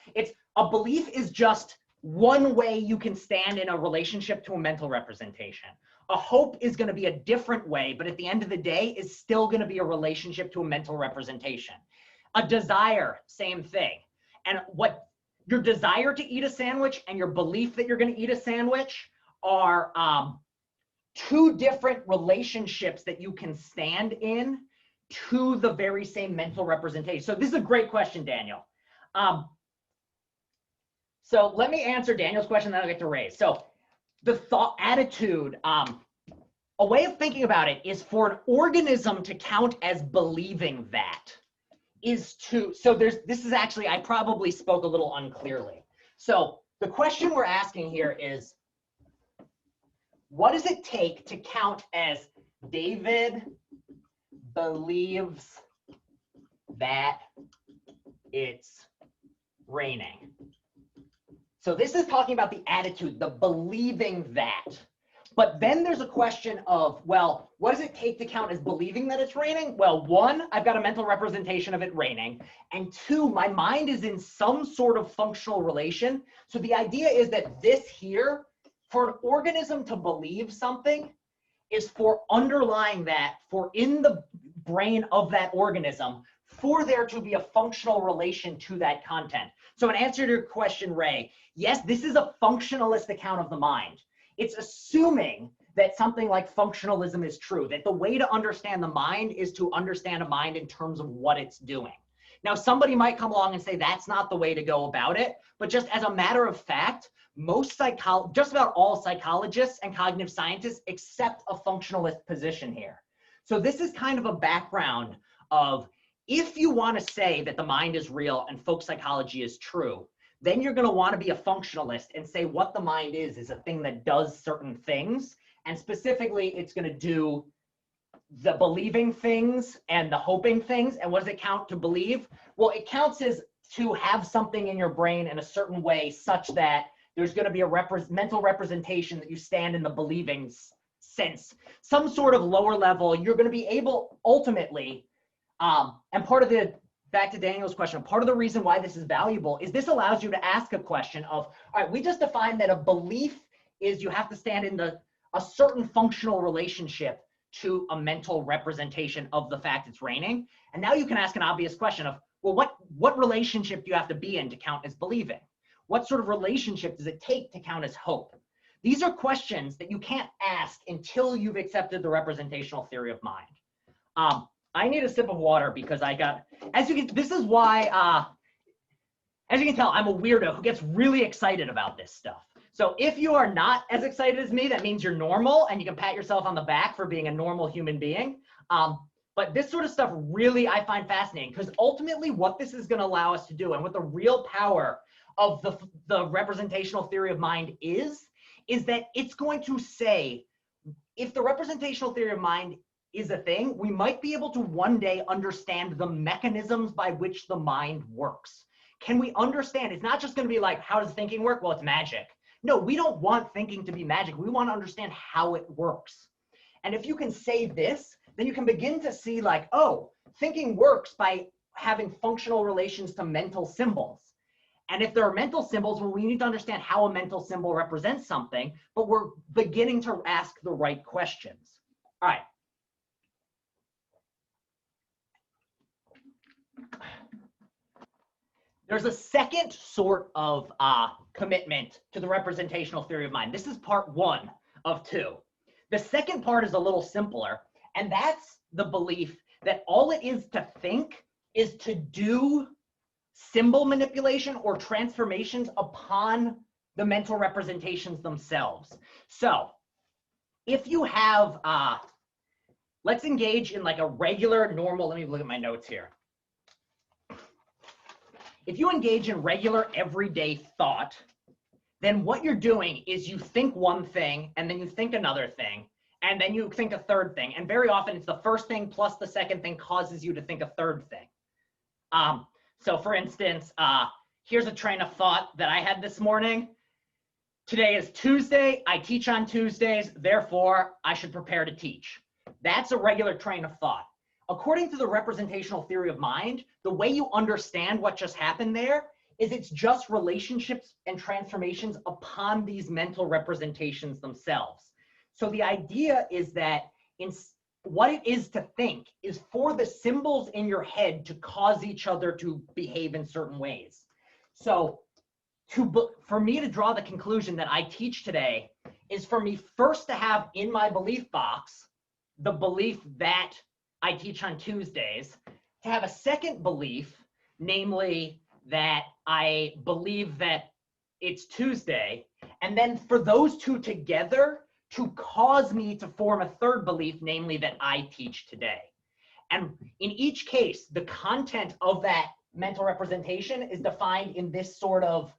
a belief is just one way you can stand in a relationship to a mental representation. A hope is going to be a different way, but at the end of the day is still going to be a relationship to a mental representation. A desire, same thing. And what your desire to eat a sandwich and your belief that you're going to eat a sandwich are two different relationships that you can stand in to the very same mental representation. So this is a great question, Daniel. So let me answer Daniel's question, then I'll get to Ray's. So the thought attitude, a way of thinking about it is for an organism to count as believing that is to, so this is actually, I probably spoke a little unclearly. So the question we're asking here is, what does it take to count as David believes that it's raining? So this is talking about the attitude, the believing that. But then there's a question of, well, what does it take to count as believing that it's raining? Well, one, I've got a mental representation of it raining. And two, my mind is in some sort of functional relation. So the idea is that this here, for an organism to believe something, is for underlying that, for in the brain of that organism, for there to be a functional relation to that content. So in answer to your question, Ray, yes, this is a functionalist account of the mind. It's assuming that something like functionalism is true, that the way to understand the mind is to understand a mind in terms of what it's doing. Now, somebody might come along and say that's not the way to go about it, but just as a matter of fact, just about all psychologists and cognitive scientists accept a functionalist position here. So this is kind of a background of, if you want to say that the mind is real and folk psychology is true, then you're going to want to be a functionalist and say what the mind is a thing that does certain things. And specifically, it's going to do the believing things and the hoping things. And what does it count to believe? Well, it counts as to have something in your brain in a certain way such that there's going to be a mental representation that you stand in the believing sense, some sort of lower level. You're going to be able ultimately, and part of the, back to Daniel's question, part of the reason why this is valuable is this allows you to ask a question of, all right, we just defined that a belief is you have to stand in a certain functional relationship to a mental representation of the fact it's raining. And now you can ask an obvious question of, well, what relationship do you have to be in to count as believing? What sort of relationship does it take to count as hope? These are questions that you can't ask until you've accepted the representational theory of mind. I need a sip of water because I got, this is why, as you can tell, I'm a weirdo who gets really excited about this stuff. So if you are not as excited as me, that means you're normal and you can pat yourself on the back for being a normal human being. But this sort of stuff really I find fascinating because ultimately what this is going to allow us to do and what the real power of the representational theory of mind is that it's going to say, if the representational theory of mind is a thing, we might be able to one day understand the mechanisms by which the mind works. Can we understand? It's not just going to be like, how does thinking work? Well, it's magic. No, we don't want thinking to be magic. We want to understand how it works. And if you can say this, then you can begin to see like, oh, thinking works by having functional relations to mental symbols. And if there are mental symbols, well, we need to understand how a mental symbol represents something, but we're beginning to ask the right questions. All right. There's a second sort of commitment to the representational theory of mind. This is part 1 of 2. The second part is a little simpler, and that's the belief that all it is to think is to do symbol manipulation or transformations upon the mental representations themselves. So if you have, let's engage in like a regular, normal, let me look at my notes here. If you engage in regular everyday thought, then what you're doing is you think one thing and then you think another thing and then you think a third thing. And very often it's the first thing plus the second thing causes you to think a third thing. So for instance, here's a train of thought that I had this morning. Today is Tuesday. I teach on Tuesdays. Therefore, I should prepare to teach. That's a regular train of thought. According to the representational theory of mind, the way you understand what just happened there is it's just relationships and transformations upon these mental representations themselves. So the idea is that what it is to think is for the symbols in your head to cause each other to behave in certain ways. So for me to draw the conclusion that I teach today is for me first to have in my belief box the belief that I teach on Tuesdays, to have a second belief, namely that I believe that it's Tuesday, and then for those two together to cause me to form a third belief, namely that I teach today. And in each case, the content of that mental representation is defined in this sort of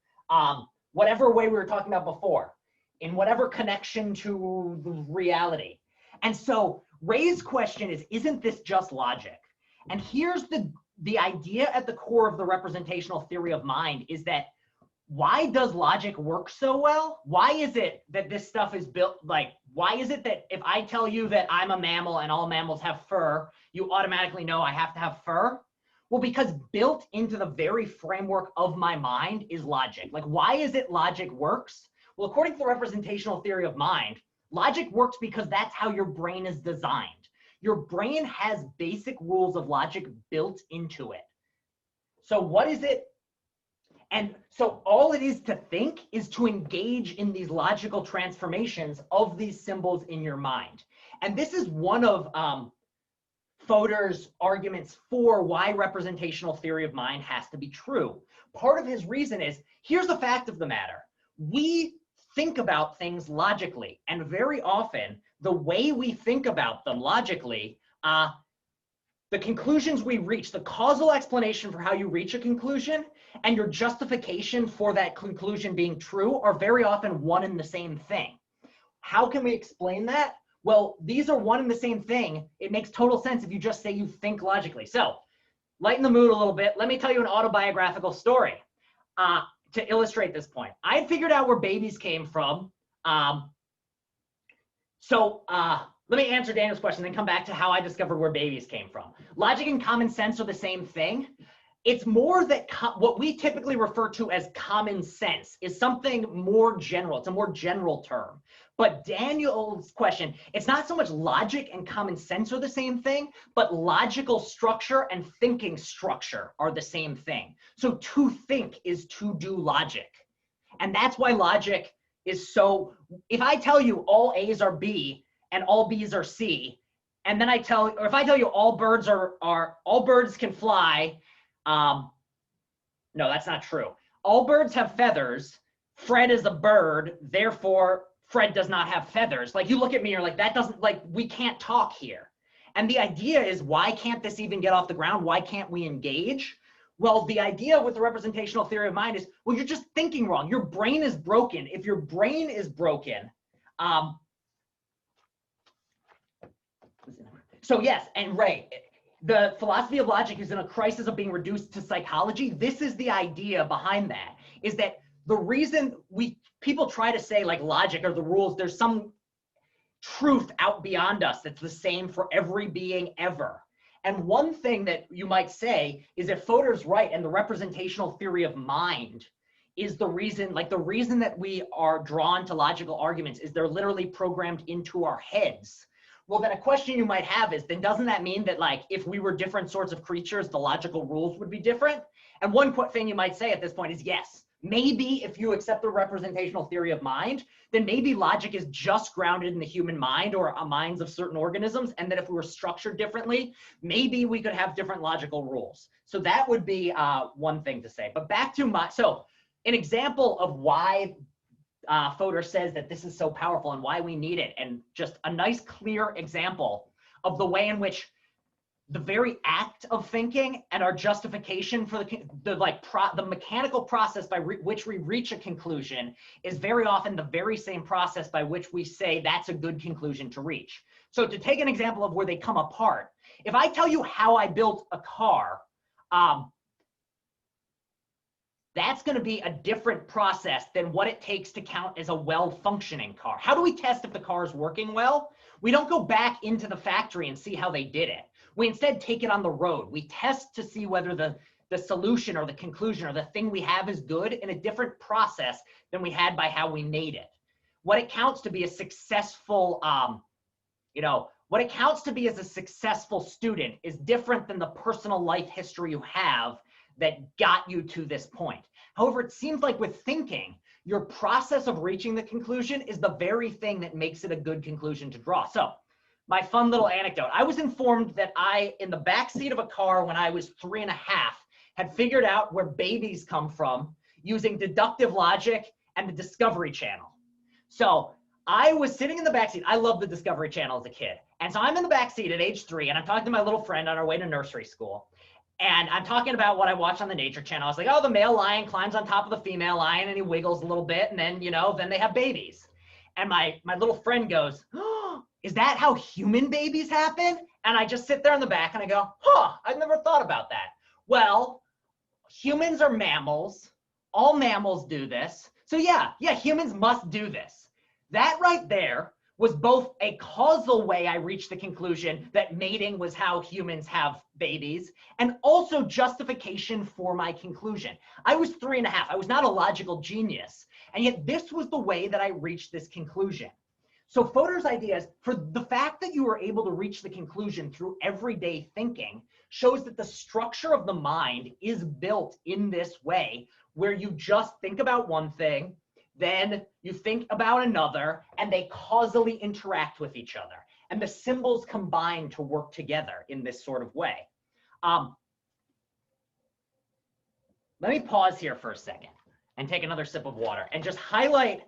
whatever way we were talking about before, in whatever connection to the reality. And so Ray's question is, isn't this just logic? And here's the idea at the core of the representational theory of mind is that why does logic work so well? Why is it that this stuff is built, like, why is it that if I tell you that I'm a mammal and all mammals have fur, you automatically know I have to have fur? Well, because built into the very framework of my mind is logic. Like, why is it logic works? Well, according to the representational theory of mind, logic works because that's how your brain is designed. Your brain has basic rules of logic built into it. So what is it? And so all it is to think is to engage in these logical transformations of these symbols in your mind. And this is one of Fodor's arguments for why representational theory of mind has to be true. Part of his reason is, here's the fact of the matter. We think about things logically, and very often the way we think about them logically, the conclusions we reach, the causal explanation for how you reach a conclusion and your justification for that conclusion being true are very often one and the same thing. How can we explain that? Well, these are one and the same thing. It makes total sense if you just say you think logically. So lighten the mood a little bit. Let me tell you an autobiographical story to illustrate this point. I had figured out where babies came from. Let me answer Daniel's question, then come back to how I discovered where babies came from. Logic and common sense are the same thing. It's more that what we typically refer to as common sense is something more general. It's a more general term. But Daniel's question, it's not so much logic and common sense are the same thing, but logical structure and thinking structure are the same thing. So to think is to do logic. And that's why logic is so, if I tell you all A's are B and all B's are C, and then if I tell you all birds all birds can fly, no, that's not true. All birds have feathers. Fred is a bird, therefore Fred does not have feathers. Like, you look at me, you're like, that doesn't, like, we can't talk here. And the idea is, why can't this even get off the ground? Why can't we engage? Well, the idea with the representational theory of mind is, well, you're just thinking wrong. Your brain is broken. If your brain is broken, so yes, and Ray, the philosophy of logic is in a crisis of being reduced to psychology. This is the idea behind that, is that the reason people try to say, like, logic or the rules, there's some truth out beyond us that's the same for every being ever. And one thing that you might say is, if Fodor's right and the representational theory of mind is the reason, like, the reason that we are drawn to logical arguments is they're literally programmed into our heads. Well, then a question you might have is, then doesn't that mean that, like, if we were different sorts of creatures, the logical rules would be different? And one thing you might say at this point is, yes, maybe if you accept the representational theory of mind, then maybe logic is just grounded in the human mind or minds of certain organisms, and that if we were structured differently, maybe we could have different logical rules. So that would be one thing to say. But back to so an example of why Fodor says that this is so powerful and why we need it, and just a nice clear example of the way in which the very act of thinking and our justification for the mechanical process by which we reach a conclusion is very often the very same process by which we say that's a good conclusion to reach. So to take an example of where they come apart, if I tell you how I built a car, that's going to be a different process than what it takes to count as a well-functioning car. How do we test if the car is working well? We don't go back into the factory and see how they did it. We instead take it on the road. We test to see whether the solution or the conclusion or the thing we have is good in a different process than we had by how we made it. What it counts to be a successful, what it counts to be as a successful student is different than the personal life history you have that got you to this point. However, it seems like with thinking, your process of reaching the conclusion is the very thing that makes it a good conclusion to draw. So my fun little anecdote, I was informed that in the backseat of a car when I was 3.5, had figured out where babies come from using deductive logic and the Discovery Channel. So I was sitting in the backseat. I loved the Discovery Channel as a kid. And so I'm in the backseat at age 3, and I'm talking to my little friend on our way to nursery school. And I'm talking about what I watched on the Nature Channel. I was like, oh, the male lion climbs on top of the female lion and he wiggles a little bit, and then, then they have babies. And my little friend goes, oh, is that how human babies happen? And I just sit there in the back and I go, huh, I've never thought about that. Well, humans are mammals. All mammals do this. So yeah, humans must do this. That right there was both a causal way I reached the conclusion that mating was how humans have babies, and also justification for my conclusion. I was 3.5. I was not a logical genius, and yet this was the way that I reached this conclusion. So Fodor's idea is, for the fact that you were able to reach the conclusion through everyday thinking shows that the structure of the mind is built in this way, where you just think about one thing, then you think about another, and they causally interact with each other. And the symbols combine to work together in this sort of way. Let me pause here for a second and take another sip of water and just highlight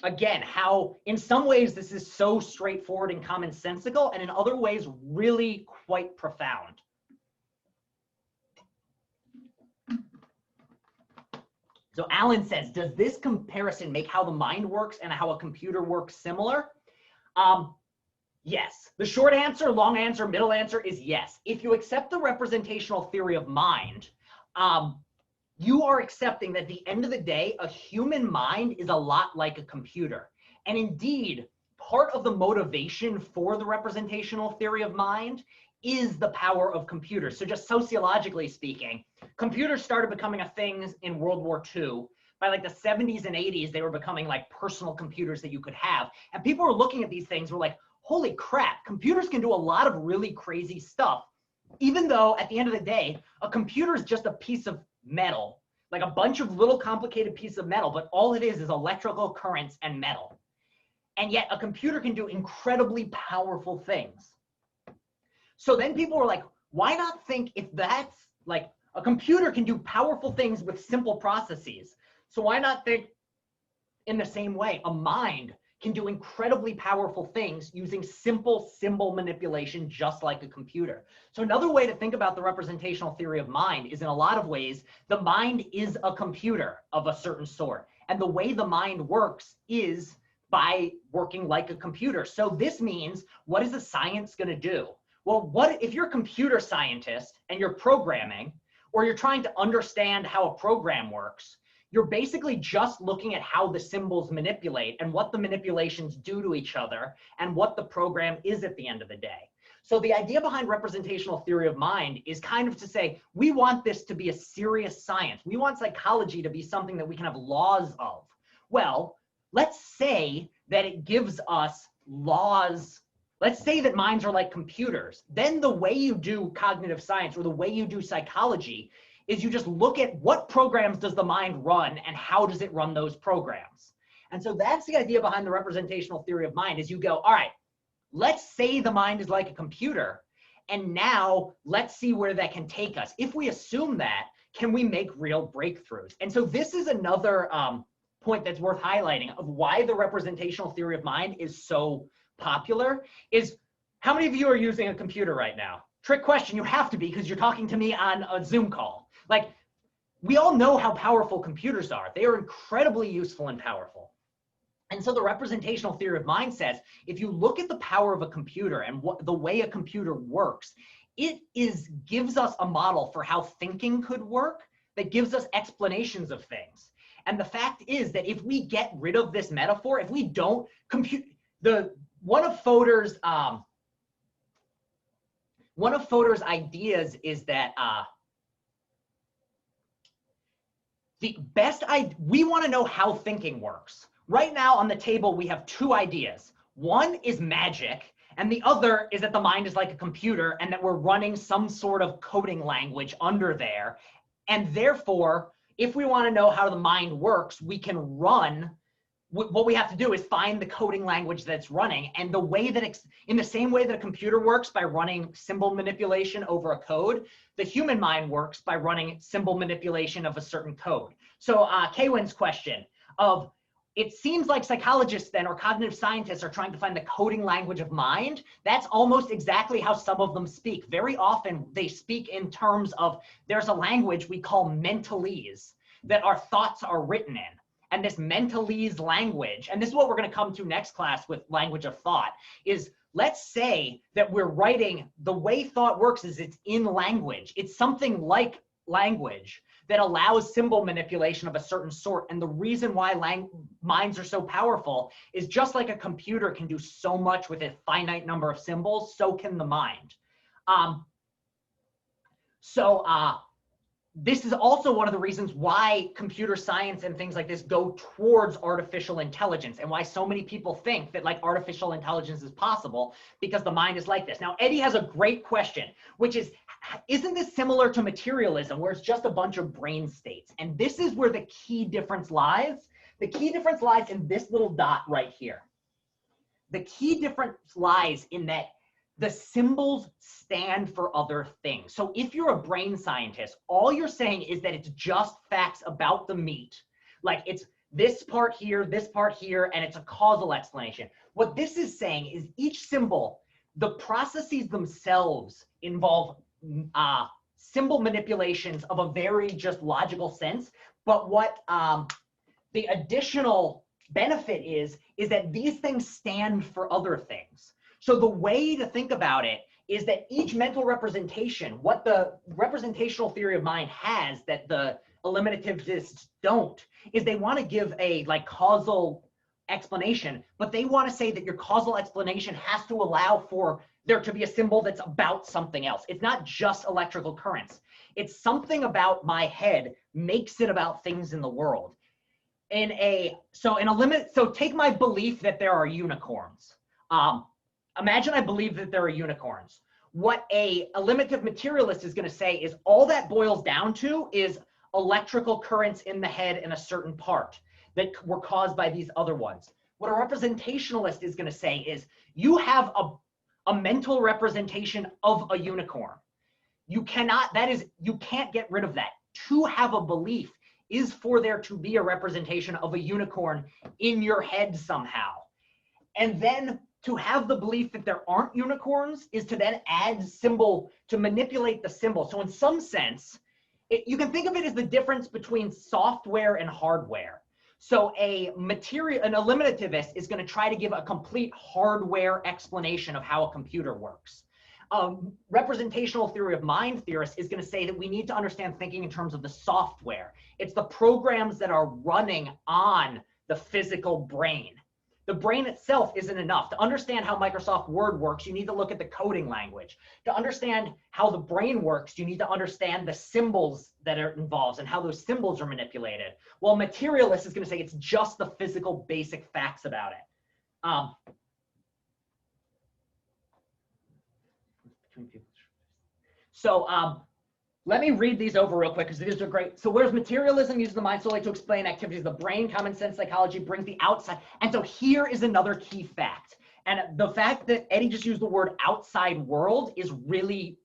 again how in some ways this is so straightforward and commonsensical, and in other ways really quite profound. So Alan says, does this comparison make how the mind works and how a computer works similar? Yes. The short answer, long answer, middle answer is yes. If you accept the representational theory of mind, you are accepting that at the end of the day, a human mind is a lot like a computer. And indeed, part of the motivation for the representational theory of mind is the power of computers. So just sociologically speaking, computers started becoming a thing in World War II. By like the 70s and 80s, they were becoming like personal computers that you could have. And people were looking at these things, were like, holy crap, computers can do a lot of really crazy stuff. Even though at the end of the day, a computer is just a piece of metal, like a bunch of little complicated pieces of metal, but all it is electrical currents and metal. And yet a computer can do incredibly powerful things. So then people were like, why not think if that's like a computer can do powerful things with simple processes? So why not think in the same way, a mind can do incredibly powerful things using simple symbol manipulation, just like a computer. So another way to think about the representational theory of mind is, in a lot of ways, the mind is a computer of a certain sort. And the way the mind works is by working like a computer. So this means, what is the science going to do? Well, what if you're a computer scientist and you're programming, or you're trying to understand how a program works? You're basically just looking at how the symbols manipulate and what the manipulations do to each other and what the program is at the end of the day. So the idea behind representational theory of mind is kind of to say, we want this to be a serious science. We want psychology to be something that we can have laws of. Well, let's say that it gives us laws. Let's say that minds are like computers. Then the way you do cognitive science, or the way you do psychology, is you just look at what programs does the mind run and how does it run those programs. And so that's the idea behind the representational theory of mind, is you go, all right, let's say the mind is like a computer, and now let's see where that can take us. If we assume that, can we make real breakthroughs? And so this is another point that's worth highlighting of why the representational theory of mind is so popular. Is how many of you are using a computer right now? Trick question, you have to be, because you're talking to me on a Zoom call. Like, we all know how powerful computers are. They are incredibly useful and powerful. And so the representational theory of mind says, if you look at the power of a computer and the way a computer works, it gives us a model for how thinking could work that gives us explanations of things. And the fact is that if we get rid of this metaphor, if we don't compute, one of Fodor's ideas is that we want to know how thinking works. Right now on the table, we have two ideas. One is magic, and the other is that the mind is like a computer and that we're running some sort of coding language under there. And therefore, if we want to know how the mind works, we can run. What we have to do is find the coding language that's running. And the way that it's in the same way that a computer works by running symbol manipulation over a code, the human mind works by running symbol manipulation of a certain code. So Kaywin's question of, it seems like psychologists then, or cognitive scientists, are trying to find the coding language of mind. That's almost exactly how some of them speak. Very often they speak in terms of, there's a language we call mentalese that our thoughts are written in. And this mentalese language, and this is what we're going to come to next class with language of thought, is let's say that we're writing, the way thought works is it's in language. It's something like language that allows symbol manipulation of a certain sort. And the reason why minds are so powerful is, just like a computer can do so much with a finite number of symbols, so can the mind. This is also one of the reasons why computer science and things like this go towards artificial intelligence, and why so many people think that like artificial intelligence is possible, because the mind is like this. Now, Eddie has a great question, which is, isn't this similar to materialism, where it's just a bunch of brain states? And this is where the key difference lies. The key difference lies in this little dot right here. The key difference lies in that the symbols stand for other things. So if you're a brain scientist, all you're saying is that it's just facts about the meat. Like, it's this part here, and it's a causal explanation. What this is saying is each symbol, the processes themselves involve symbol manipulations of a very just logical sense. But what the additional benefit is that these things stand for other things. So the way to think about it is that each mental representation, what the representational theory of mind has that the eliminativists don't, is they want to give a like causal explanation, but they want to say that your causal explanation has to allow for there to be a symbol that's about something else. It's not just electrical currents. It's something about my head makes it about things in the world. So take my belief that there are unicorns. Imagine I believe that there are unicorns. What a eliminative materialist is going to say is all that boils down to is electrical currents in the head in a certain part that were caused by these other ones. What a representationalist is going to say is you have a mental representation of a unicorn. You can't get rid of that. To have a belief is for there to be a representation of a unicorn in your head somehow. And then to have the belief that there aren't unicorns is to then add symbol to manipulate the symbol. So in some sense, you can think of it as the difference between software and hardware. So an eliminativist is going to try to give a complete hardware explanation of how a computer works. Representational theory of mind theorist is going to say that we need to understand thinking in terms of the software. It's the programs that are running on the physical brain. The brain itself isn't enough. To understand how Microsoft Word works, you need to look at the coding language. To understand how the brain works, you need to understand the symbols that are involved and how those symbols are manipulated. Well, materialist is going to say it's just the physical basic facts about it. Let me read these over real quick because these are great. So whereas materialism uses the mind solely to explain activities of the brain, common sense psychology brings the outside. And so here is another key fact. And the fact that Eddie just used the word outside world is really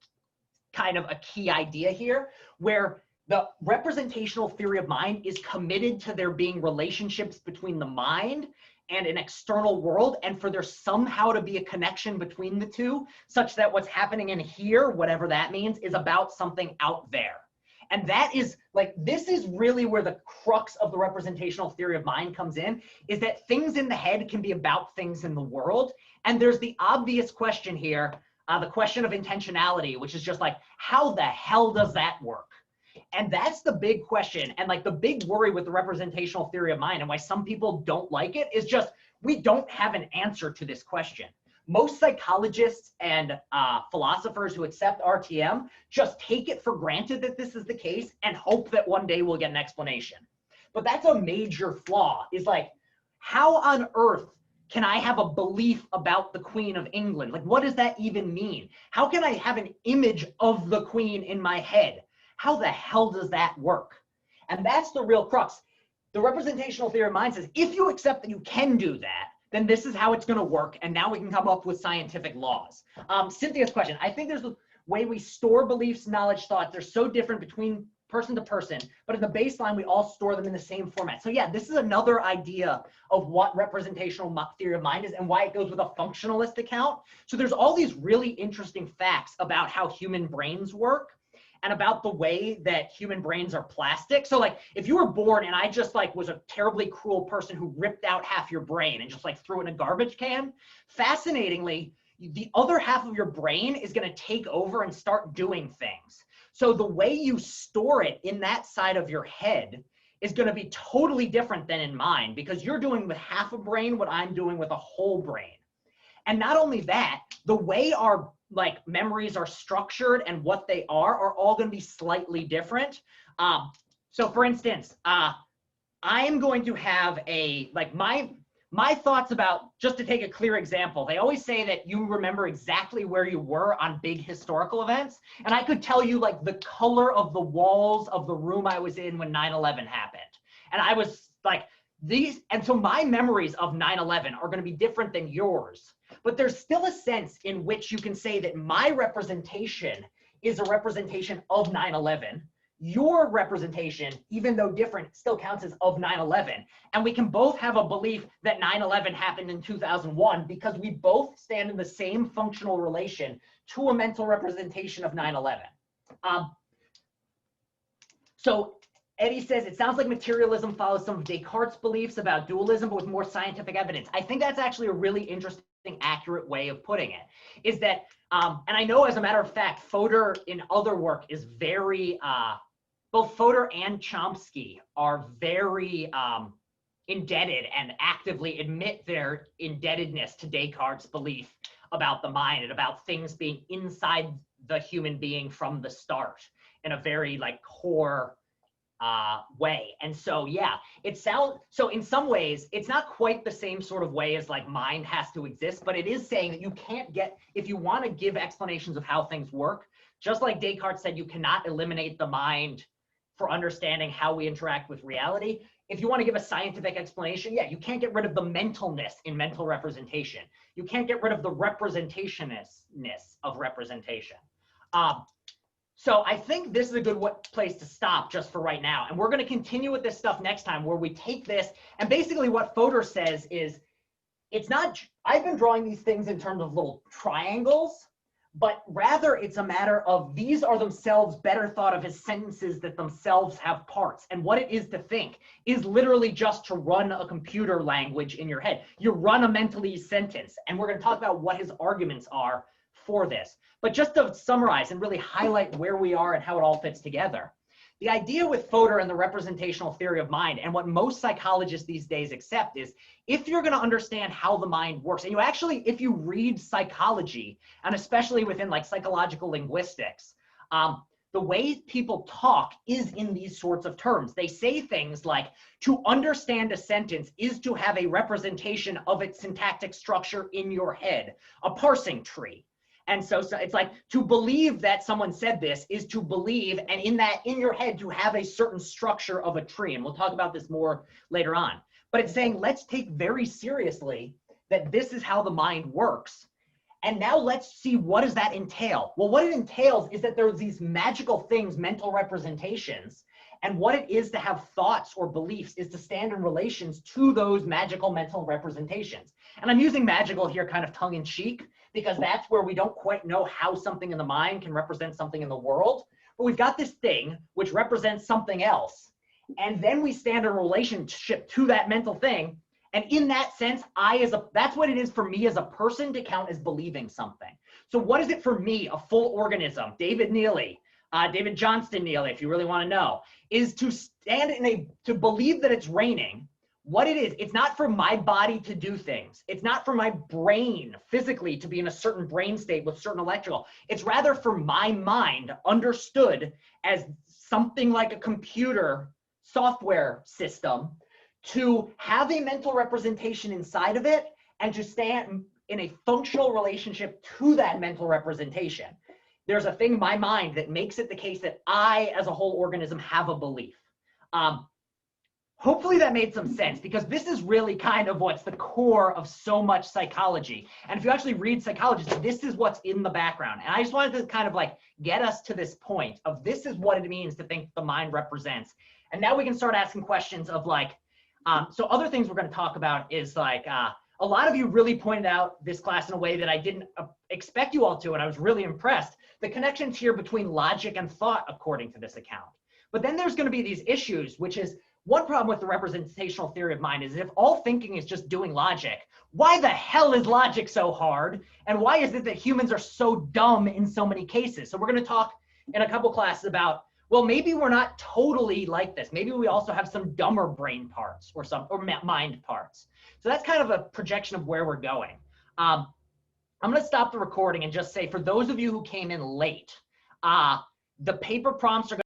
kind of a key idea here, where the representational theory of mind is committed to there being relationships between the mind and an external world, and for there somehow to be a connection between the two, such that what's happening in here, whatever that means, is about something out there. And that is like, this is really where the crux of the representational theory of mind comes in, is that things in the head can be about things in the world. And there's the obvious question here, the question of intentionality, which is just like, how the hell does that work? And that's the big question. And like the big worry with the representational theory of mind and why some people don't like it is just, we don't have an answer to this question. Most psychologists and philosophers who accept RTM just take it for granted that this is the case and hope that one day we'll get an explanation. But that's a major flaw, is like, how on earth can I have a belief about the Queen of England? Like, what does that even mean? How can I have an image of the Queen in my head? How the hell does that work? And that's the real crux. The representational theory of mind says, if you accept that you can do that, then this is how it's going to work. And now we can come up with scientific laws. Cynthia's question. I think there's a way we store beliefs, knowledge, thoughts. They're so different between person to person, but in the baseline, we all store them in the same format. So yeah, this is another idea of what representational theory of mind is and why it goes with a functionalist account. So there's all these really interesting facts about how human brains work and about the way that human brains are plastic. So like, if you were born and I just like was a terribly cruel person who ripped out half your brain and just like threw it in a garbage can, fascinatingly, the other half of your brain is going to take over and start doing things. So the way you store it in that side of your head is going to be totally different than in mine, because you're doing with half a brain what I'm doing with a whole brain. And not only that, the way our like memories are structured and what they are all going to be slightly different. So for instance, I am going to have a, like my thoughts about, just to take a clear example, they always say that you remember exactly where you were on big historical events. And I could tell you like the color of the walls of the room I was in when 9/11 happened. And I was like, and so my memories of 9/11 are going to be different than yours. But there's still a sense in which you can say that my representation is a representation of 9/11. Your representation, even though different, still counts as of 9/11. And we can both have a belief that 9/11 happened in 2001 because we both stand in the same functional relation to a mental representation of 9/11. So Eddie says, it sounds like materialism follows some of Descartes' beliefs about dualism, but with more scientific evidence. I think that's actually a really interesting accurate way of putting it, is that, and I know as a matter of fact, Fodor in other work is very, both Fodor and Chomsky are very indebted and actively admit their indebtedness to Descartes' belief about the mind and about things being inside the human being from the start in a very like core way. And so, yeah, so in some ways, it's not quite the same sort of way as like mind has to exist, but it is saying that you can't get, if you want to give explanations of how things work, just like Descartes said, you cannot eliminate the mind for understanding how we interact with reality. If you want to give a scientific explanation, yeah, you can't get rid of the mentalness in mental representation. You can't get rid of the representationalness of representation. So I think this is a good place to stop just for right now. And we're going to continue with this stuff next time, where we take this, and basically what Fodor says is, it's not, I've been drawing these things in terms of little triangles, but rather it's a matter of these are themselves better thought of as sentences that themselves have parts. And what it is to think is literally just to run a computer language in your head. You run a mentally sentence, and we're going to talk about what his arguments are for this. But just to summarize and really highlight where we are and how it all fits together, the idea with Fodor and the representational theory of mind, and what most psychologists these days accept, is if you're going to understand how the mind works, and you actually, if you read psychology, and especially within like psychological linguistics, the way people talk is in these sorts of terms. They say things like, to understand a sentence is to have a representation of its syntactic structure in your head, a parsing tree. And so it's like, to believe that someone said this is to believe, and in your head to have a certain structure of a tree. And we'll talk about this more later on. But it's saying, let's take very seriously that this is how the mind works. And now let's see, what does that entail? Well, what it entails is that there's these magical things, mental representations, and what it is to have thoughts or beliefs is to stand in relations to those magical mental representations. And I'm using magical here kind of tongue in cheek, because that's where we don't quite know how something in the mind can represent something in the world. But we've got this thing which represents something else. And then we stand in relationship to that mental thing. And in that sense, that's what it is for me as a person to count as believing something. So what is it for me, a full organism, David Neely, David Johnston Neely, if you really want to know, is to stand to believe that it's raining. What it is, it's not for my body to do things. It's not for my brain physically to be in a certain brain state with certain electrical. It's rather for my mind, understood as something like a computer software system, to have a mental representation inside of it and to stand in a functional relationship to that mental representation. There's a thing in my mind that makes it the case that I, as a whole organism, have a belief. Hopefully that made some sense, because this is really kind of what's the core of so much psychology. And if you actually read psychology, this is what's in the background. And I just wanted to kind of like get us to this point of this is what it means to think the mind represents. And now we can start asking questions of like, so other things we're going to talk about is like, a lot of you really pointed out this class in a way that I didn't expect you all to, and I was really impressed. The connections here between logic and thought, according to this account. But then there's going to be these issues, which is, one problem with the representational theory of mind is if all thinking is just doing logic, why the hell is logic so hard? And why is it that humans are so dumb in so many cases? So we're going to talk in a couple classes about, well, maybe we're not totally like this. Maybe we also have some dumber brain parts or mind parts. So that's kind of a projection of where we're going. I'm going to stop the recording and just say, for those of you who came in late, the paper prompts are going